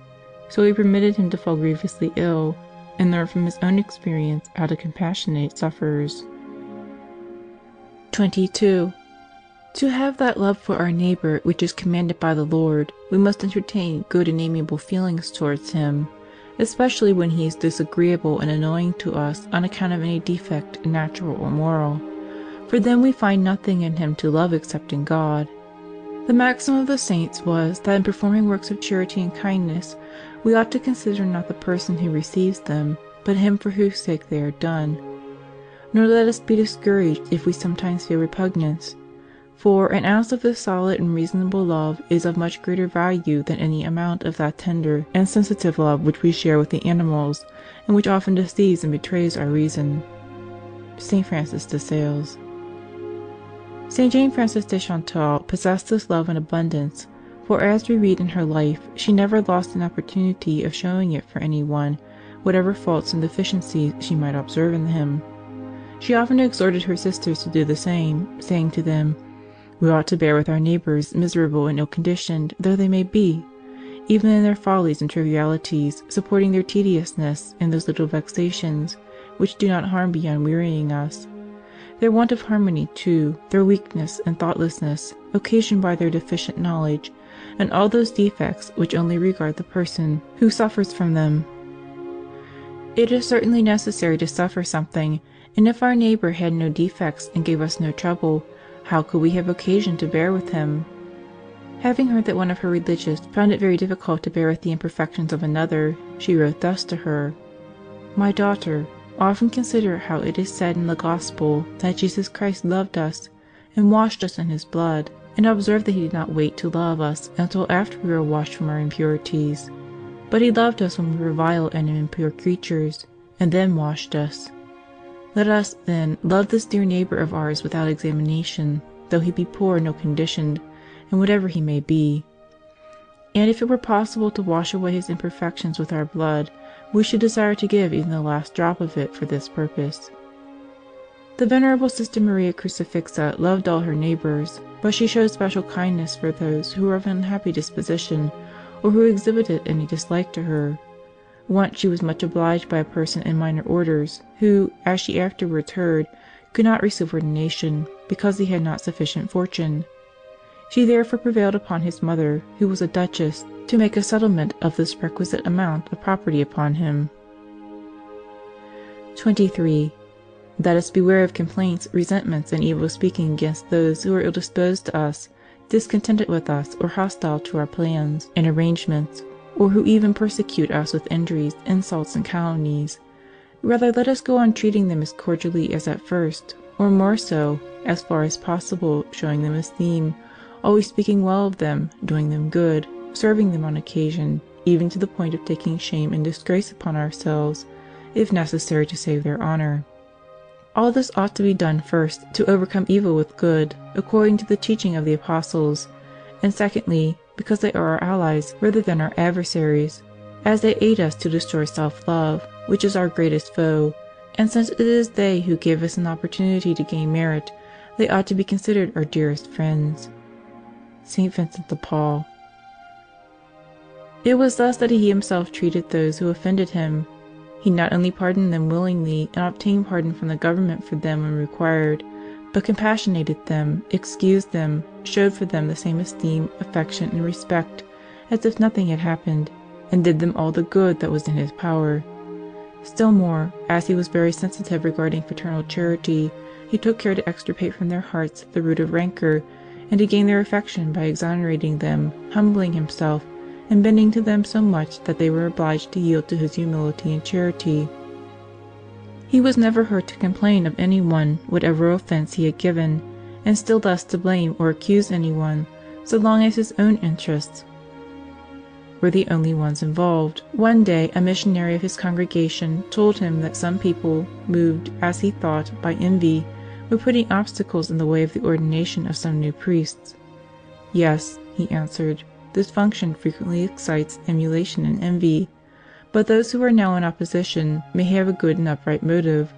so he permitted him to fall grievously ill, and learned from his own experience how to compassionate sufferers. 22. To have that love for our neighbor which is commanded by the Lord, we must entertain good and amiable feelings towards him, especially when he is disagreeable and annoying to us on account of any defect, natural or moral, for then we find nothing in him to love except in God. The maxim of the saints was that in performing works of charity and kindness, we ought to consider not the person who receives them, but him for whose sake they are done. Nor let us be discouraged if we sometimes feel repugnance, For an ounce of this solid and reasonable love is of much greater value than any amount of that tender and sensitive love which we share with the animals, and which often deceives and betrays our reason. St. Francis de Sales. St. Jane Frances de Chantal possessed this love in abundance, for as we read in her life, she never lost an opportunity of showing it for any one, whatever faults and deficiencies she might observe in him. She often exhorted her sisters to do the same, saying to them, "We ought to bear with our neighbors, miserable and ill-conditioned though they may be, even in their follies and trivialities, supporting their tediousness and those little vexations which do not harm beyond wearying us. Their want of harmony, too, their weakness and thoughtlessness, occasioned by their deficient knowledge, and all those defects which only regard the person who suffers from them. It is certainly necessary to suffer something, and if our neighbor had no defects and gave us no trouble, how could we have occasion to bear with him?" Having heard that one of her religious found it very difficult to bear with the imperfections of another, she wrote thus to her: "My daughter, often consider how it is said in the Gospel that Jesus Christ loved us and washed us in His blood, and observe that He did not wait to love us until after we were washed from our impurities, but He loved us when we were vile and impure creatures, and then washed us. Let us, then, love this dear neighbor of ours without examination, though he be poor and ill-conditioned, and whatever he may be. And if it were possible to wash away his imperfections with our blood, we should desire to give even the last drop of it for this purpose." The Venerable Sister Maria Crucifixa loved all her neighbors, but she showed special kindness for those who were of an unhappy disposition, or who exhibited any dislike to her. Once she was much obliged by a person in minor orders, who, as she afterwards heard, could not receive ordination, because he had not sufficient fortune. She therefore prevailed upon his mother, who was a duchess, to make a settlement of this requisite amount of property upon him. 23. Let us beware of complaints, resentments, and evil speaking against those who are ill disposed to us, discontented with us, or hostile to our plans and arrangements, or who even persecute us with injuries, insults, and calumnies. Rather let us go on treating them as cordially as at first, or more so, as far as possible, showing them esteem, always speaking well of them, doing them good, serving them on occasion, even to the point of taking shame and disgrace upon ourselves, if necessary to save their honor. All this ought to be done first to overcome evil with good, according to the teaching of the Apostles, and secondly, because they are our allies rather than our adversaries, as they aid us to destroy self-love, which is our greatest foe, and since it is they who give us an opportunity to gain merit, they ought to be considered our dearest friends. St. Vincent de Paul. It was thus that he himself treated those who offended him. He not only pardoned them willingly and obtained pardon from the government for them when required, but compassionated them, excused them, showed for them the same esteem, affection, and respect as if nothing had happened, and did them all the good that was in his power. Still more, as he was very sensitive regarding fraternal charity, he took care to extirpate from their hearts the root of rancor, and to gain their affection by exonerating them, humbling himself, and bending to them so much that they were obliged to yield to his humility and charity. He was never heard to complain of any one, whatever offense he had given, and still less to blame or accuse any one, so long as his own interests were the only ones involved. One day a missionary of his congregation told him that some people, moved, as he thought, by envy, were putting obstacles in the way of the ordination of some new priests. "Yes," he answered, "this function frequently excites emulation and envy, but those who are now in opposition may have a good and upright motive,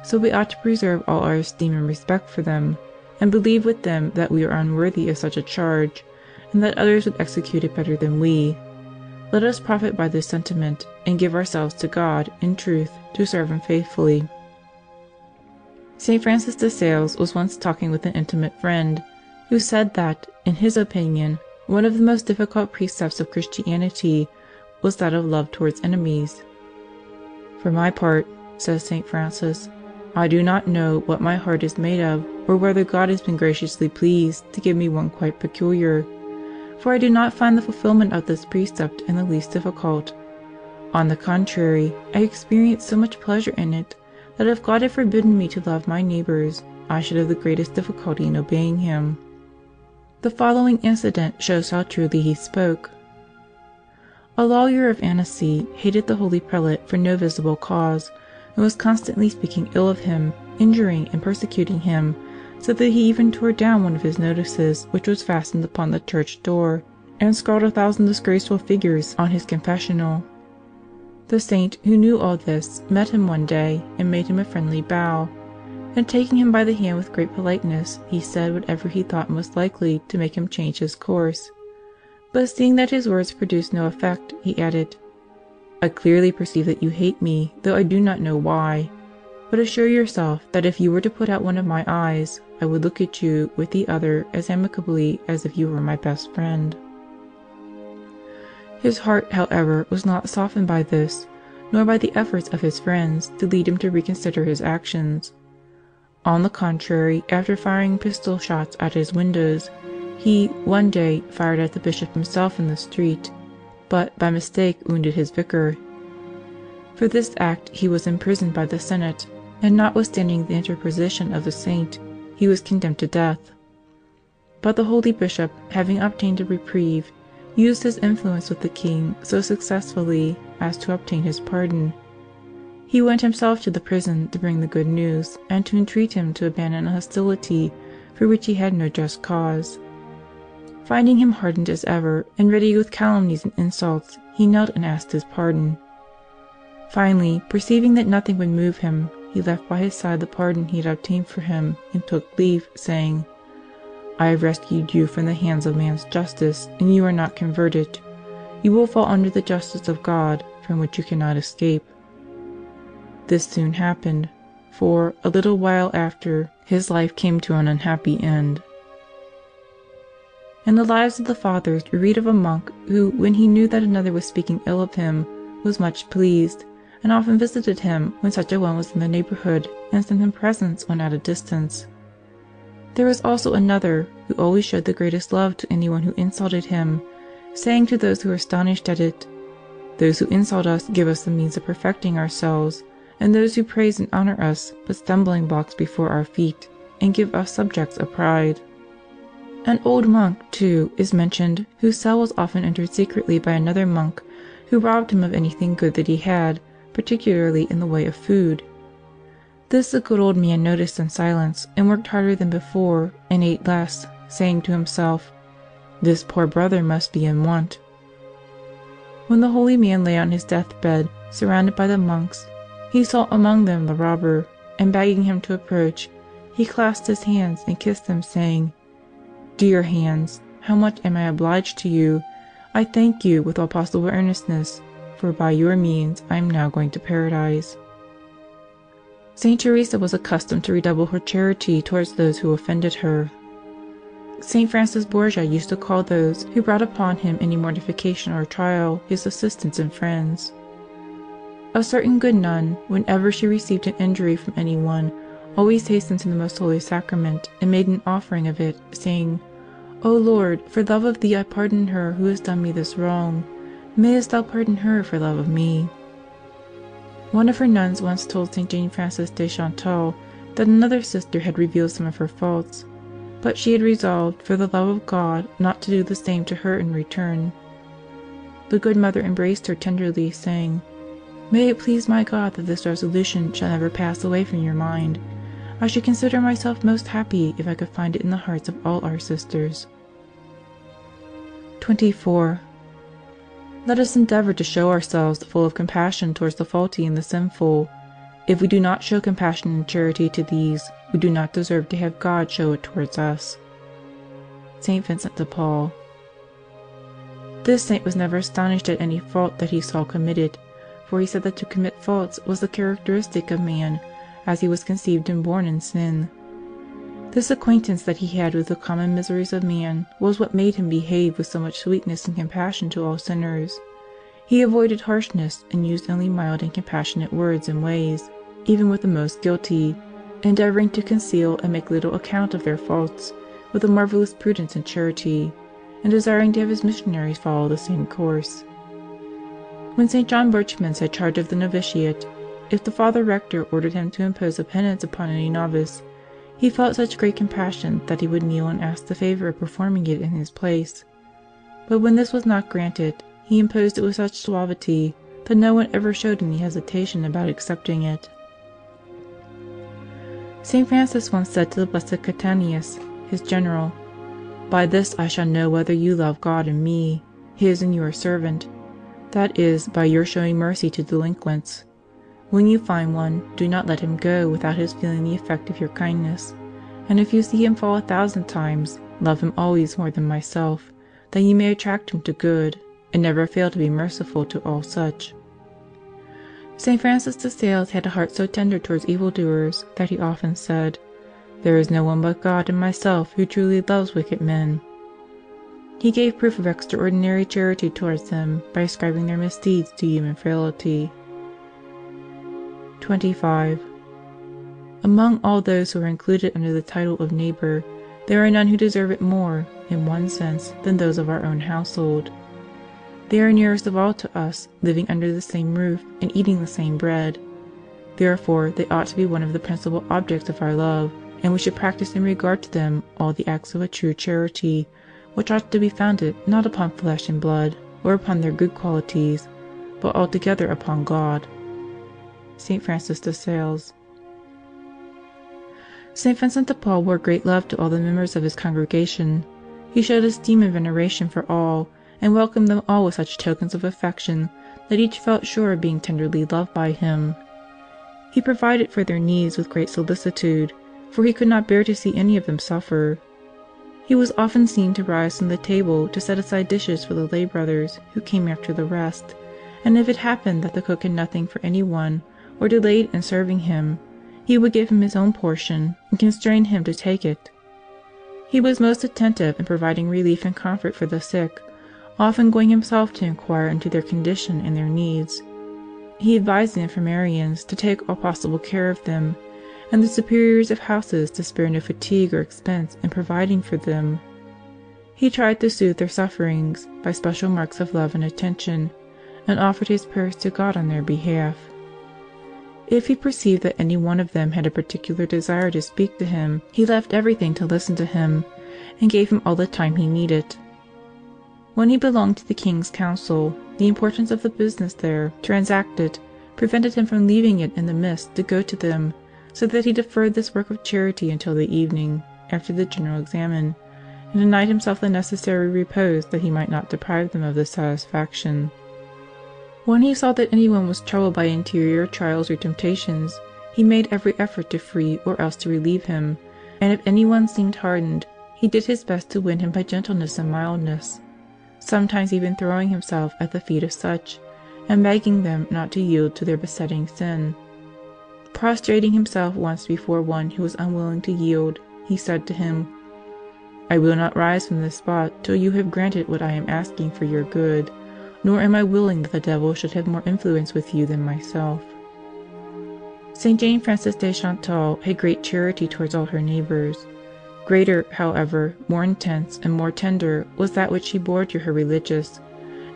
so we ought to preserve all our esteem and respect for them, and believe with them that we are unworthy of such a charge, and that others would execute it better than we. Let us profit by this sentiment, and give ourselves to God, in truth, to serve Him faithfully." St. Francis de Sales was once talking with an intimate friend, who said that, in his opinion, one of the most difficult precepts of Christianity was that of love towards enemies. "For my part," says St. Francis, "I do not know what my heart is made of, or whether God has been graciously pleased to give me one quite peculiar, for I do not find the fulfillment of this precept in the least difficult. On the contrary, I experience so much pleasure in it, that if God had forbidden me to love my neighbors, I should have the greatest difficulty in obeying Him." The following incident shows how truly he spoke. A lawyer of Annecy hated the holy prelate for no visible cause, and was constantly speaking ill of him, injuring and persecuting him, so that he even tore down one of his notices which was fastened upon the church door, and scrawled 1,000 disgraceful figures on his confessional. The saint, who knew all this, met him one day, and made him a friendly bow, and taking him by the hand with great politeness, he said whatever he thought most likely to make him change his course. But seeing that his words produced no effect, he added, "I clearly perceive that you hate me, though I do not know why. But assure yourself that if you were to put out one of my eyes, I would look at you with the other as amicably as if you were my best friend." His heart, however, was not softened by this, nor by the efforts of his friends to lead him to reconsider his actions. On the contrary, after firing pistol shots at his windows, he, one day, fired at the bishop himself in the street, but by mistake wounded his vicar. For this act he was imprisoned by the Senate, and notwithstanding the interposition of the saint, he was condemned to death. But the holy bishop, having obtained a reprieve, used his influence with the king so successfully as to obtain his pardon. He went himself to the prison to bring the good news, and to entreat him to abandon a hostility for which he had no just cause. Finding him hardened as ever, and ready with calumnies and insults, he knelt and asked his pardon. Finally, perceiving that nothing would move him, he left by his side the pardon he had obtained for him, and took leave, saying, "I have rescued you from the hands of man's justice, and you are not converted. You will fall under the justice of God, from which you cannot escape." This soon happened, for, a little while after, his life came to an unhappy end. In the Lives of the Fathers we read of a monk who, when he knew that another was speaking ill of him, was much pleased, and often visited him when such a one was in the neighborhood, and sent him presents when at a distance. There was also another, who always showed the greatest love to anyone who insulted him, saying to those who were astonished at it, "Those who insult us give us the means of perfecting ourselves, and those who praise and honor us put stumbling blocks before our feet, and give us subjects of pride." An old monk, too, is mentioned, whose cell was often entered secretly by another monk, who robbed him of anything good that he had, particularly in the way of food. This the good old man noticed in silence, and worked harder than before, and ate less, saying to himself, "This poor brother must be in want." When the holy man lay on his deathbed, surrounded by the monks, he saw among them the robber, and begging him to approach, he clasped his hands and kissed them, saying, "Dear hands, how much am I obliged to you! I thank you with all possible earnestness, for by your means I am now going to paradise." Saint Teresa was accustomed to redouble her charity towards those who offended her. Saint Francis Borgia used to call those who brought upon him any mortification or trial his assistants and friends. A certain good nun, whenever she received an injury from any one, always hastened to the Most Holy Sacrament and made an offering of it, saying, "O Lord, for love of Thee I pardon her who has done me this wrong. Mayest Thou pardon her for love of me." One of her nuns once told St. Jane Frances de Chantal that another sister had revealed some of her faults, but she had resolved, for the love of God, not to do the same to her in return. The good mother embraced her tenderly, saying, "May it please my God that this resolution shall never pass away from your mind. I should consider myself most happy if I could find it in the hearts of all our sisters." 24. Let us endeavor to show ourselves full of compassion towards the faulty and the sinful. If we do not show compassion and charity to these, we do not deserve to have God show it towards us. St. Vincent de Paul. This saint was never astonished at any fault that he saw committed, for he said that to commit faults was the characteristic of man, as he was conceived and born in sin. This acquaintance that he had with the common miseries of man was what made him behave with so much sweetness and compassion to all sinners. He avoided harshness, and used only mild and compassionate words and ways, even with the most guilty, endeavoring to conceal and make little account of their faults, with a marvelous prudence and charity, and desiring to have his missionaries follow the same course. When St. John Birchmans had charge of the novitiate, if the Father Rector ordered him to impose a penance upon any novice, He felt such great compassion that he would kneel and ask the favor of performing it in his place. But when this was not granted, he imposed it with such suavity that no one ever showed any hesitation about accepting it. St. Francis once said to the Blessed Catanius, his general, "By this I shall know whether you love God and me, His and your servant, that is, by your showing mercy to delinquents. When you find one, do not let him go without his feeling the effect of your kindness, and if you see him fall 1,000 times, love him always more than myself, that you may attract him to good, and never fail to be merciful to all such." St. Francis de Sales had a heart so tender towards evildoers that he often said, "There is no one but God and myself who truly loves wicked men." He gave proof of extraordinary charity towards them by ascribing their misdeeds to human frailty. 25. Among all those who are included under the title of neighbor, there are none who deserve it more, in one sense, than those of our own household. They are nearest of all to us, living under the same roof and eating the same bread. Therefore they ought to be one of the principal objects of our love, and we should practice in regard to them all the acts of a true charity, which ought to be founded not upon flesh and blood, or upon their good qualities, but altogether upon God. St. Francis de Sales. St. Vincent de Paul bore great love to all the members of his congregation. He showed esteem and veneration for all, and welcomed them all with such tokens of affection that each felt sure of being tenderly loved by him. He provided for their needs with great solicitude, for he could not bear to see any of them suffer. He was often seen to rise from the table to set aside dishes for the lay brothers who came after the rest, and if it happened that the cook had nothing for any one, or delayed in serving him, he would give him his own portion and constrain him to take it. He was most attentive in providing relief and comfort for the sick, often going himself to inquire into their condition and their needs. He advised the infirmarians to take all possible care of them, and the superiors of houses to spare no fatigue or expense in providing for them. He tried to soothe their sufferings by special marks of love and attention, and offered his prayers to God on their behalf. If he perceived that any one of them had a particular desire to speak to him, he left everything to listen to him, and gave him all the time he needed. When he belonged to the King's Council, the importance of the business there transacted prevented him from leaving it in the midst to go to them, so that he deferred this work of charity until the evening, after the general examen, and denied himself the necessary repose that he might not deprive them of this satisfaction. When he saw that anyone was troubled by interior trials or temptations, he made every effort to free or else to relieve him, and if anyone seemed hardened, he did his best to win him by gentleness and mildness, sometimes even throwing himself at the feet of such, and begging them not to yield to their besetting sin. Prostrating himself once before one who was unwilling to yield, he said to him, "I will not rise from this spot till you have granted what I am asking for your good, nor am I willing that the devil should have more influence with you than myself." St. Jane Frances de Chantal had great charity towards all her neighbors. Greater, however, more intense and more tender was that which she bore to her religious,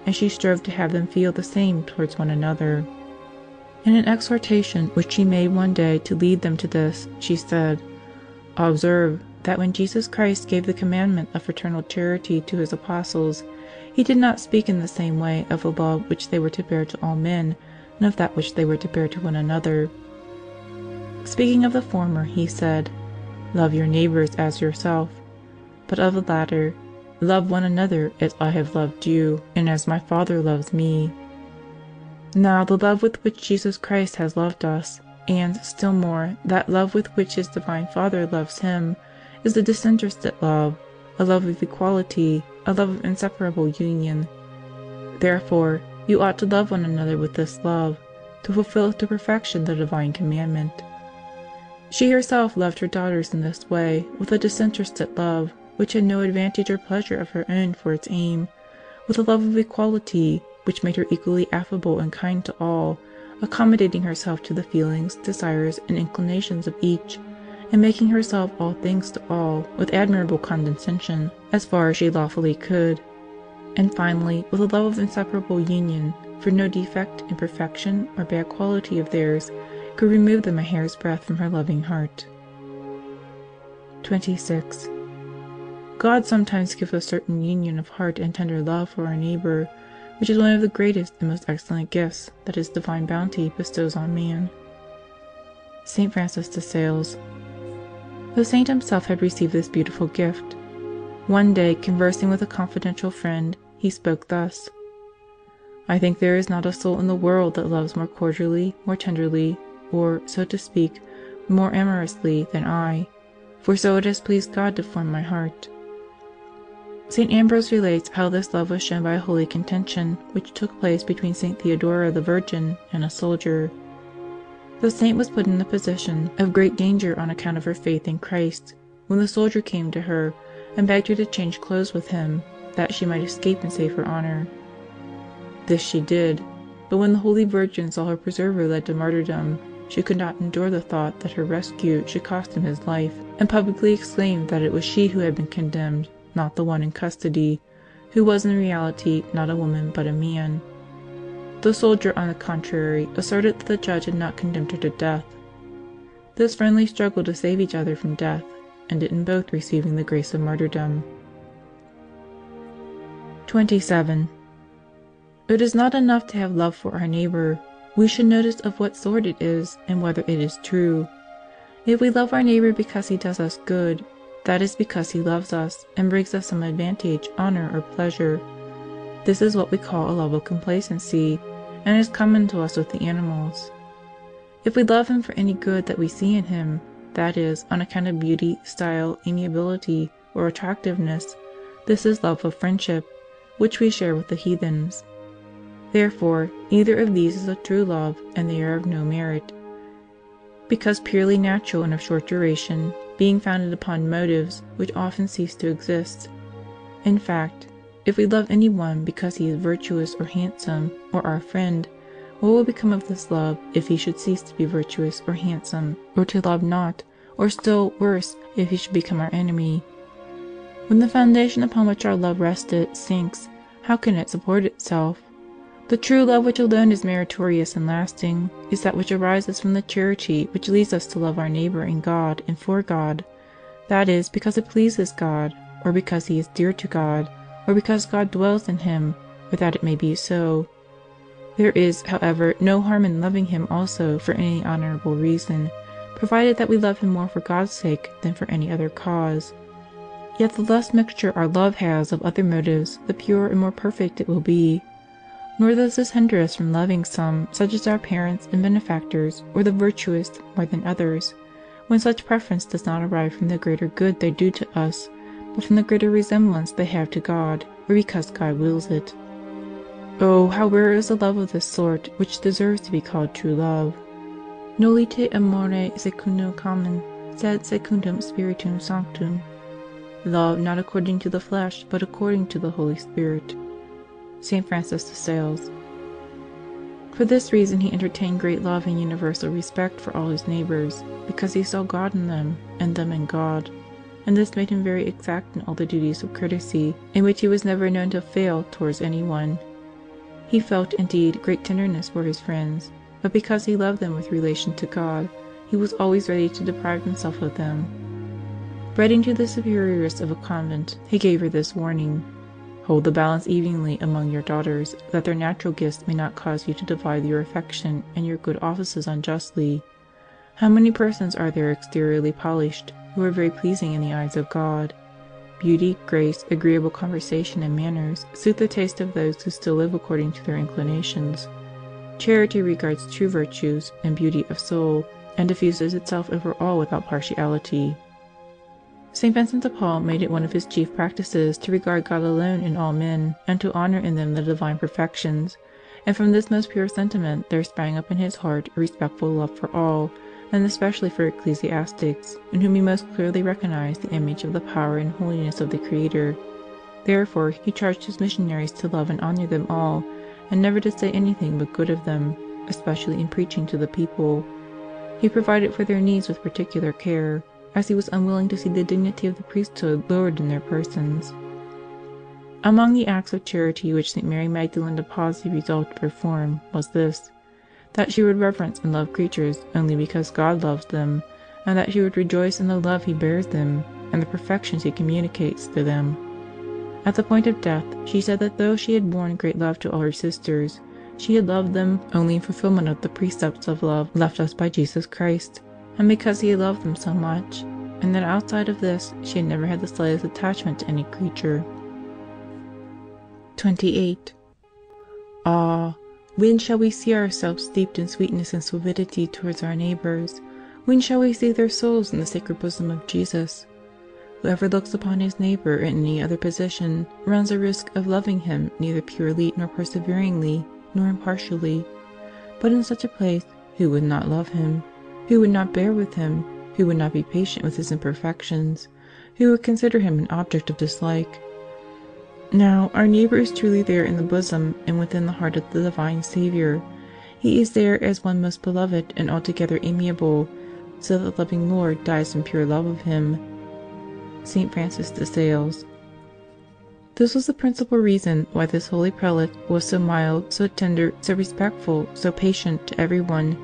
and she strove to have them feel the same towards one another. In an exhortation which she made one day to lead them to this, she said, "Observe that when Jesus Christ gave the commandment of fraternal charity to his apostles, he did not speak in the same way of the love which they were to bear to all men, and of that which they were to bear to one another. Speaking of the former, he said, 'Love your neighbors as yourself,' but of the latter, 'Love one another as I have loved you, and as my Father loves me.' Now the love with which Jesus Christ has loved us, and, still more, that love with which his Divine Father loves him, is a disinterested love, a love of equality, a love of inseparable union. Therefore, you ought to love one another with this love, to fulfill to perfection the divine commandment." She herself loved her daughters in this way, with a disinterested love, which had no advantage or pleasure of her own for its aim, with a love of equality, which made her equally affable and kind to all, accommodating herself to the feelings, desires, and inclinations of each, and making herself all things to all with admirable condescension, as far as she lawfully could, and finally with a love of inseparable union, for no defect, imperfection, or bad quality of theirs could remove them a hair's breadth from her loving heart. 26. God sometimes gives a certain union of heart and tender love for our neighbor, which is one of the greatest and most excellent gifts that His divine bounty bestows on man. St. Francis de Sales. The saint himself had received this beautiful gift. One day, conversing with a confidential friend, he spoke thus: "I think there is not a soul in the world that loves more cordially, more tenderly, or, so to speak, more amorously than I, for so it has pleased God to form my heart." St. Ambrose relates how this love was shown by a holy contention which took place between St. Theodora the Virgin and a soldier. The saint was put in a position of great danger on account of her faith in Christ, when the soldier came to her and begged her to change clothes with him, that she might escape and save her honor. This she did, but when the Holy Virgin saw her preserver led to martyrdom, she could not endure the thought that her rescue should cost him his life, and publicly exclaimed that it was she who had been condemned, not the one in custody, who was in reality not a woman but a man. The soldier, on the contrary, asserted that the judge had not condemned her to death. This friendly struggle to save each other from death ended in both receiving the grace of martyrdom. 27. It is not enough to have love for our neighbor. We should notice of what sort it is, and whether it is true. If we love our neighbor because he does us good, that is because he loves us, and brings us some advantage, honor, or pleasure. This is what we call a love of complacency, and is common to us with the animals. If we love him for any good that we see in him, that is, on account of beauty, style, amiability, or attractiveness, this is love of friendship, which we share with the heathens. Therefore, either of these is a true love, and they are of no merit, because purely natural and of short duration, being founded upon motives which often cease to exist. In fact, if we love any one because he is virtuous or handsome, or our friend, what will become of this love if he should cease to be virtuous or handsome, or to love not, or still worse, if he should become our enemy? When the foundation upon which our love rested sinks, how can it support itself? The true love which alone is meritorious and lasting is that which arises from the charity which leads us to love our neighbor in God and for God, that is, because it pleases God, or because he is dear to God, or because God dwells in him, or that it may be so. There is, however, no harm in loving him also for any honorable reason, provided that we love him more for God's sake than for any other cause. Yet the less mixture our love has of other motives, the purer and more perfect it will be. Nor does this hinder us from loving some, such as our parents and benefactors, or the virtuous, more than others, when such preference does not arise from the greater good they do to us, but from the greater resemblance they have to God, or because God wills it. Oh, how rare is a love of this sort, which deserves to be called true love. Nolite amore secundum common, sed secundum spiritum sanctum. Love not according to the flesh, but according to the Holy Spirit. St. Francis de Sales. For this reason he entertained great love and universal respect for all his neighbors, because he saw God in them, and them in God, and this made him very exact in all the duties of courtesy, in which he was never known to fail towards any one. He felt, indeed, great tenderness for his friends, but because he loved them with relation to God, he was always ready to deprive himself of them. Writing to the superioress of a convent, he gave her this warning: "Hold the balance evenly among your daughters, that their natural gifts may not cause you to divide your affection and your good offices unjustly. How many persons are there exteriorly polished, who are very pleasing in the eyes of God? Beauty, grace, agreeable conversation, and manners suit the taste of those who still live according to their inclinations. Charity regards true virtues and beauty of soul, and diffuses itself over all without partiality." St. Vincent de Paul made it one of his chief practices to regard God alone in all men, and to honor in them the divine perfections, and from this most pure sentiment there sprang up in his heart a respectful love for all, and especially for ecclesiastics, in whom he most clearly recognized the image of the power and holiness of the Creator. Therefore he charged his missionaries to love and honor them all, and never to say anything but good of them, especially in preaching to the people. He provided for their needs with particular care, as he was unwilling to see the dignity of the priesthood lowered in their persons. Among the acts of charity which St. Mary Magdalene de Pazzi resolved to perform was this: that she would reverence and love creatures only because God loves them, and that she would rejoice in the love he bears them and the perfections he communicates to them. At the point of death, she said that though she had borne great love to all her sisters, she had loved them only in fulfillment of the precepts of love left us by Jesus Christ, and because he had loved them so much, and that outside of this she had never had the slightest attachment to any creature. 28. Ah, when shall we see ourselves steeped in sweetness and suavidity towards our neighbors? When shall we see their souls in the sacred bosom of Jesus? Whoever looks upon his neighbor in any other position runs a risk of loving him neither purely nor perseveringly nor impartially. But in such a place, who would not love him? Who would not bear with him? Who would not be patient with his imperfections? Who would consider him an object of dislike? Now, our neighbor is truly there in the bosom and within the heart of the divine Saviour. He is there as one most beloved and altogether amiable, so that the loving Lord dies in pure love of him. St. Francis de Sales. This was the principal reason why this holy prelate was so mild, so tender, so respectful, so patient to everyone,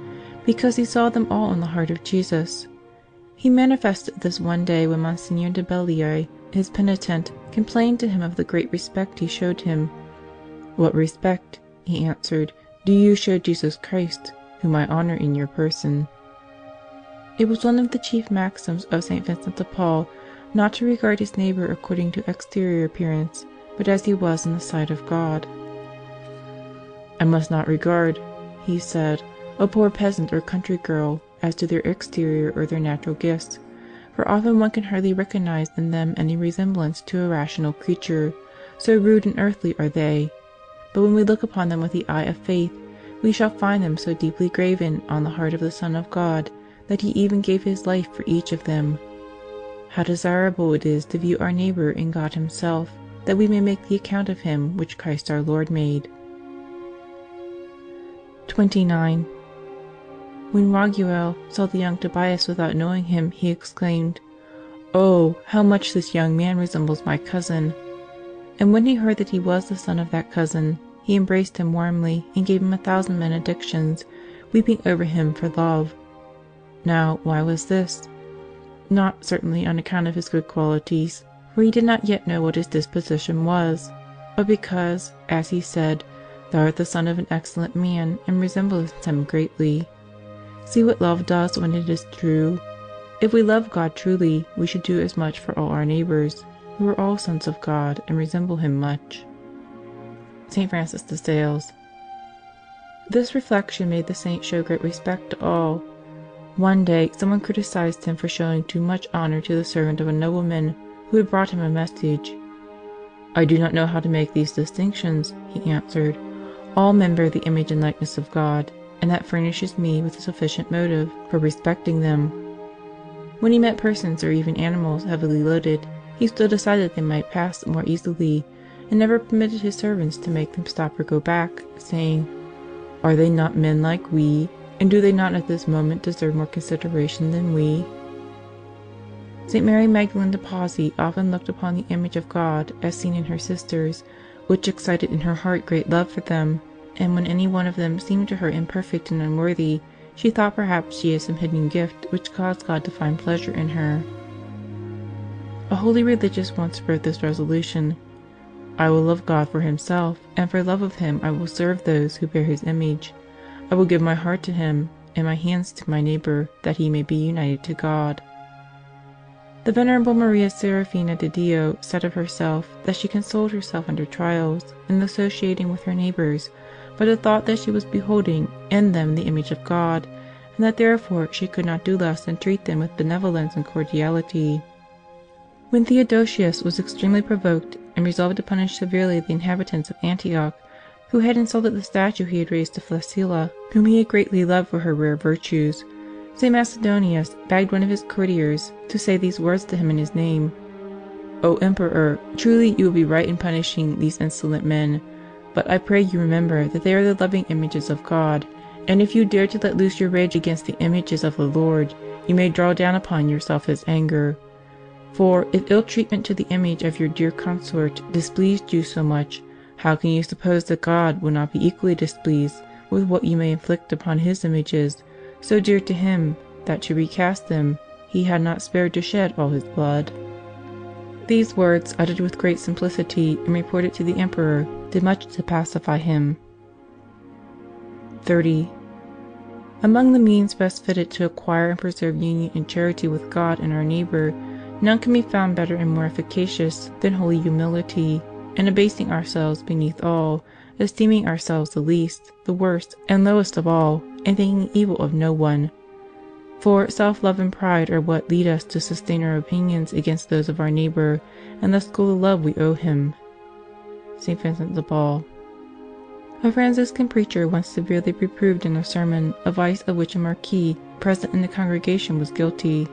because he saw them all in the heart of Jesus. He manifested this one day when Monsignor de Bellier, his penitent, complained to him of the great respect he showed him. "What respect," he answered, "do you show Jesus Christ, whom I honor in your person?" It was one of the chief maxims of St. Vincent de Paul not to regard his neighbor according to exterior appearance, but as he was in the sight of God. "I must not regard," he said, "a poor peasant or country girl as to their exterior or their natural gifts, for often one can hardly recognize in them any resemblance to a rational creature, so rude and earthly are they. But when we look upon them with the eye of faith, we shall find them so deeply graven on the heart of the Son of God that he even gave his life for each of them. How desirable it is to view our neighbor in God himself, that we may make the account of him which Christ our Lord made." 29. When Raguel saw the young Tobias without knowing him, he exclaimed, "Oh, how much this young man resembles my cousin!" And when he heard that he was the son of that cousin, he embraced him warmly and gave him 1,000 benedictions, weeping over him for love. Now, why was this? Not certainly on account of his good qualities, for he did not yet know what his disposition was, but because, as he said, "Thou art the son of an excellent man, and resemblest him greatly." See what love does when it is true. If we love God truly, we should do as much for all our neighbors, who are all sons of God and resemble him much. St. Francis de Sales. This reflection made the saint show great respect to all. One day someone criticized him for showing too much honor to the servant of a nobleman who had brought him a message. "I do not know how to make these distinctions," he answered. "All men bear the image and likeness of God, and that furnishes me with a sufficient motive for respecting them." When he met persons or even animals heavily loaded, he stood aside that they might pass more easily, and never permitted his servants to make them stop or go back, saying, "Are they not men like we? And do they not at this moment deserve more consideration than we?" St. Mary Magdalene de Pazzi often looked upon the image of God as seen in her sisters, which excited in her heart great love for them, and when any one of them seemed to her imperfect and unworthy, she thought perhaps she had some hidden gift which caused God to find pleasure in her. A holy religious once wrote this resolution: "I will love God for himself, and for love of him I will serve those who bear his image. I will give my heart to him, and my hands to my neighbor, that he may be united to God." The Venerable Maria Serafina de Dio said of herself that she consoled herself under trials, in associating with her neighbors, by the thought that she was beholding in them the image of God, and that therefore she could not do less than treat them with benevolence and cordiality. When Theodosius was extremely provoked, and resolved to punish severely the inhabitants of Antioch, who had insulted the statue he had raised to Flaccilla, whom he had greatly loved for her rare virtues, St. Macedonius begged one of his courtiers to say these words to him in his name: "O Emperor, truly you will be right in punishing these insolent men, but I pray you remember that they are the loving images of God, and if you dare to let loose your rage against the images of the Lord, you may draw down upon yourself his anger. For if ill treatment to the image of your dear consort displeased you so much, how can you suppose that God will not be equally displeased with what you may inflict upon his images, so dear to him, that to recast them he had not spared to shed all his blood." These words, uttered with great simplicity and reported to the Emperor, did much to pacify him. 30. Among the means best fitted to acquire and preserve union and charity with God and our neighbor, none can be found better and more efficacious than holy humility, and abasing ourselves beneath all, esteeming ourselves the least, the worst, and lowest of all, and thinking evil of no one. For self-love and pride are what lead us to sustain our opinions against those of our neighbor, and thus cool the love we owe him. St. Vincent de Paul. A Franciscan preacher once severely reproved in a sermon a vice of which a marquis present in the congregation was guilty.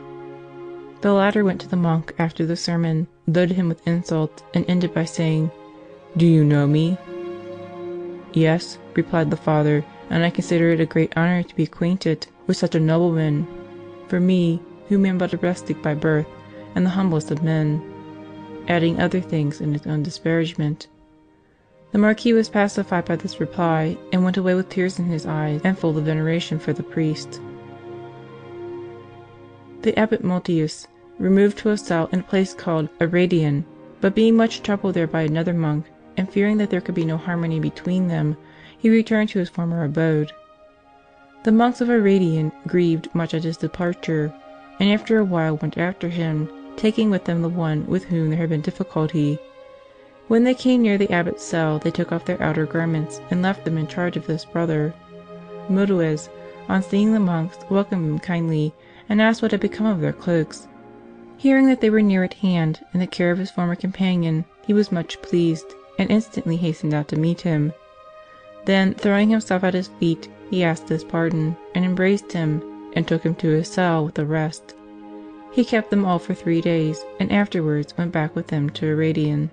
The latter went to the monk after the sermon, loaded him with insults, and ended by saying, "Do you know me?" "Yes," replied the father, "and I consider it a great honor to be acquainted with such a nobleman. For me, whom am but a rustic by birth, and the humblest of men," adding other things in his own disparagement. The Marquis was pacified by this reply, and went away with tears in his eyes and full of veneration for the priest. The Abbot Multius removed to a cell in a place called Aradian, but being much troubled there by another monk, and fearing that there could be no harmony between them, he returned to his former abode. The monks of Aradian grieved much at his departure, and after a while went after him, taking with them the one with whom there had been difficulty. When they came near the abbot's cell, they took off their outer garments and left them in charge of this brother. Multius, on seeing the monks, welcomed them kindly, and asked what had become of their cloaks. Hearing that they were near at hand, in the care of his former companion, he was much pleased, and instantly hastened out to meet him. Then, throwing himself at his feet, he asked his pardon, and embraced him, and took him to his cell with the rest. He kept them all for 3 days, and afterwards went back with them to Aradian.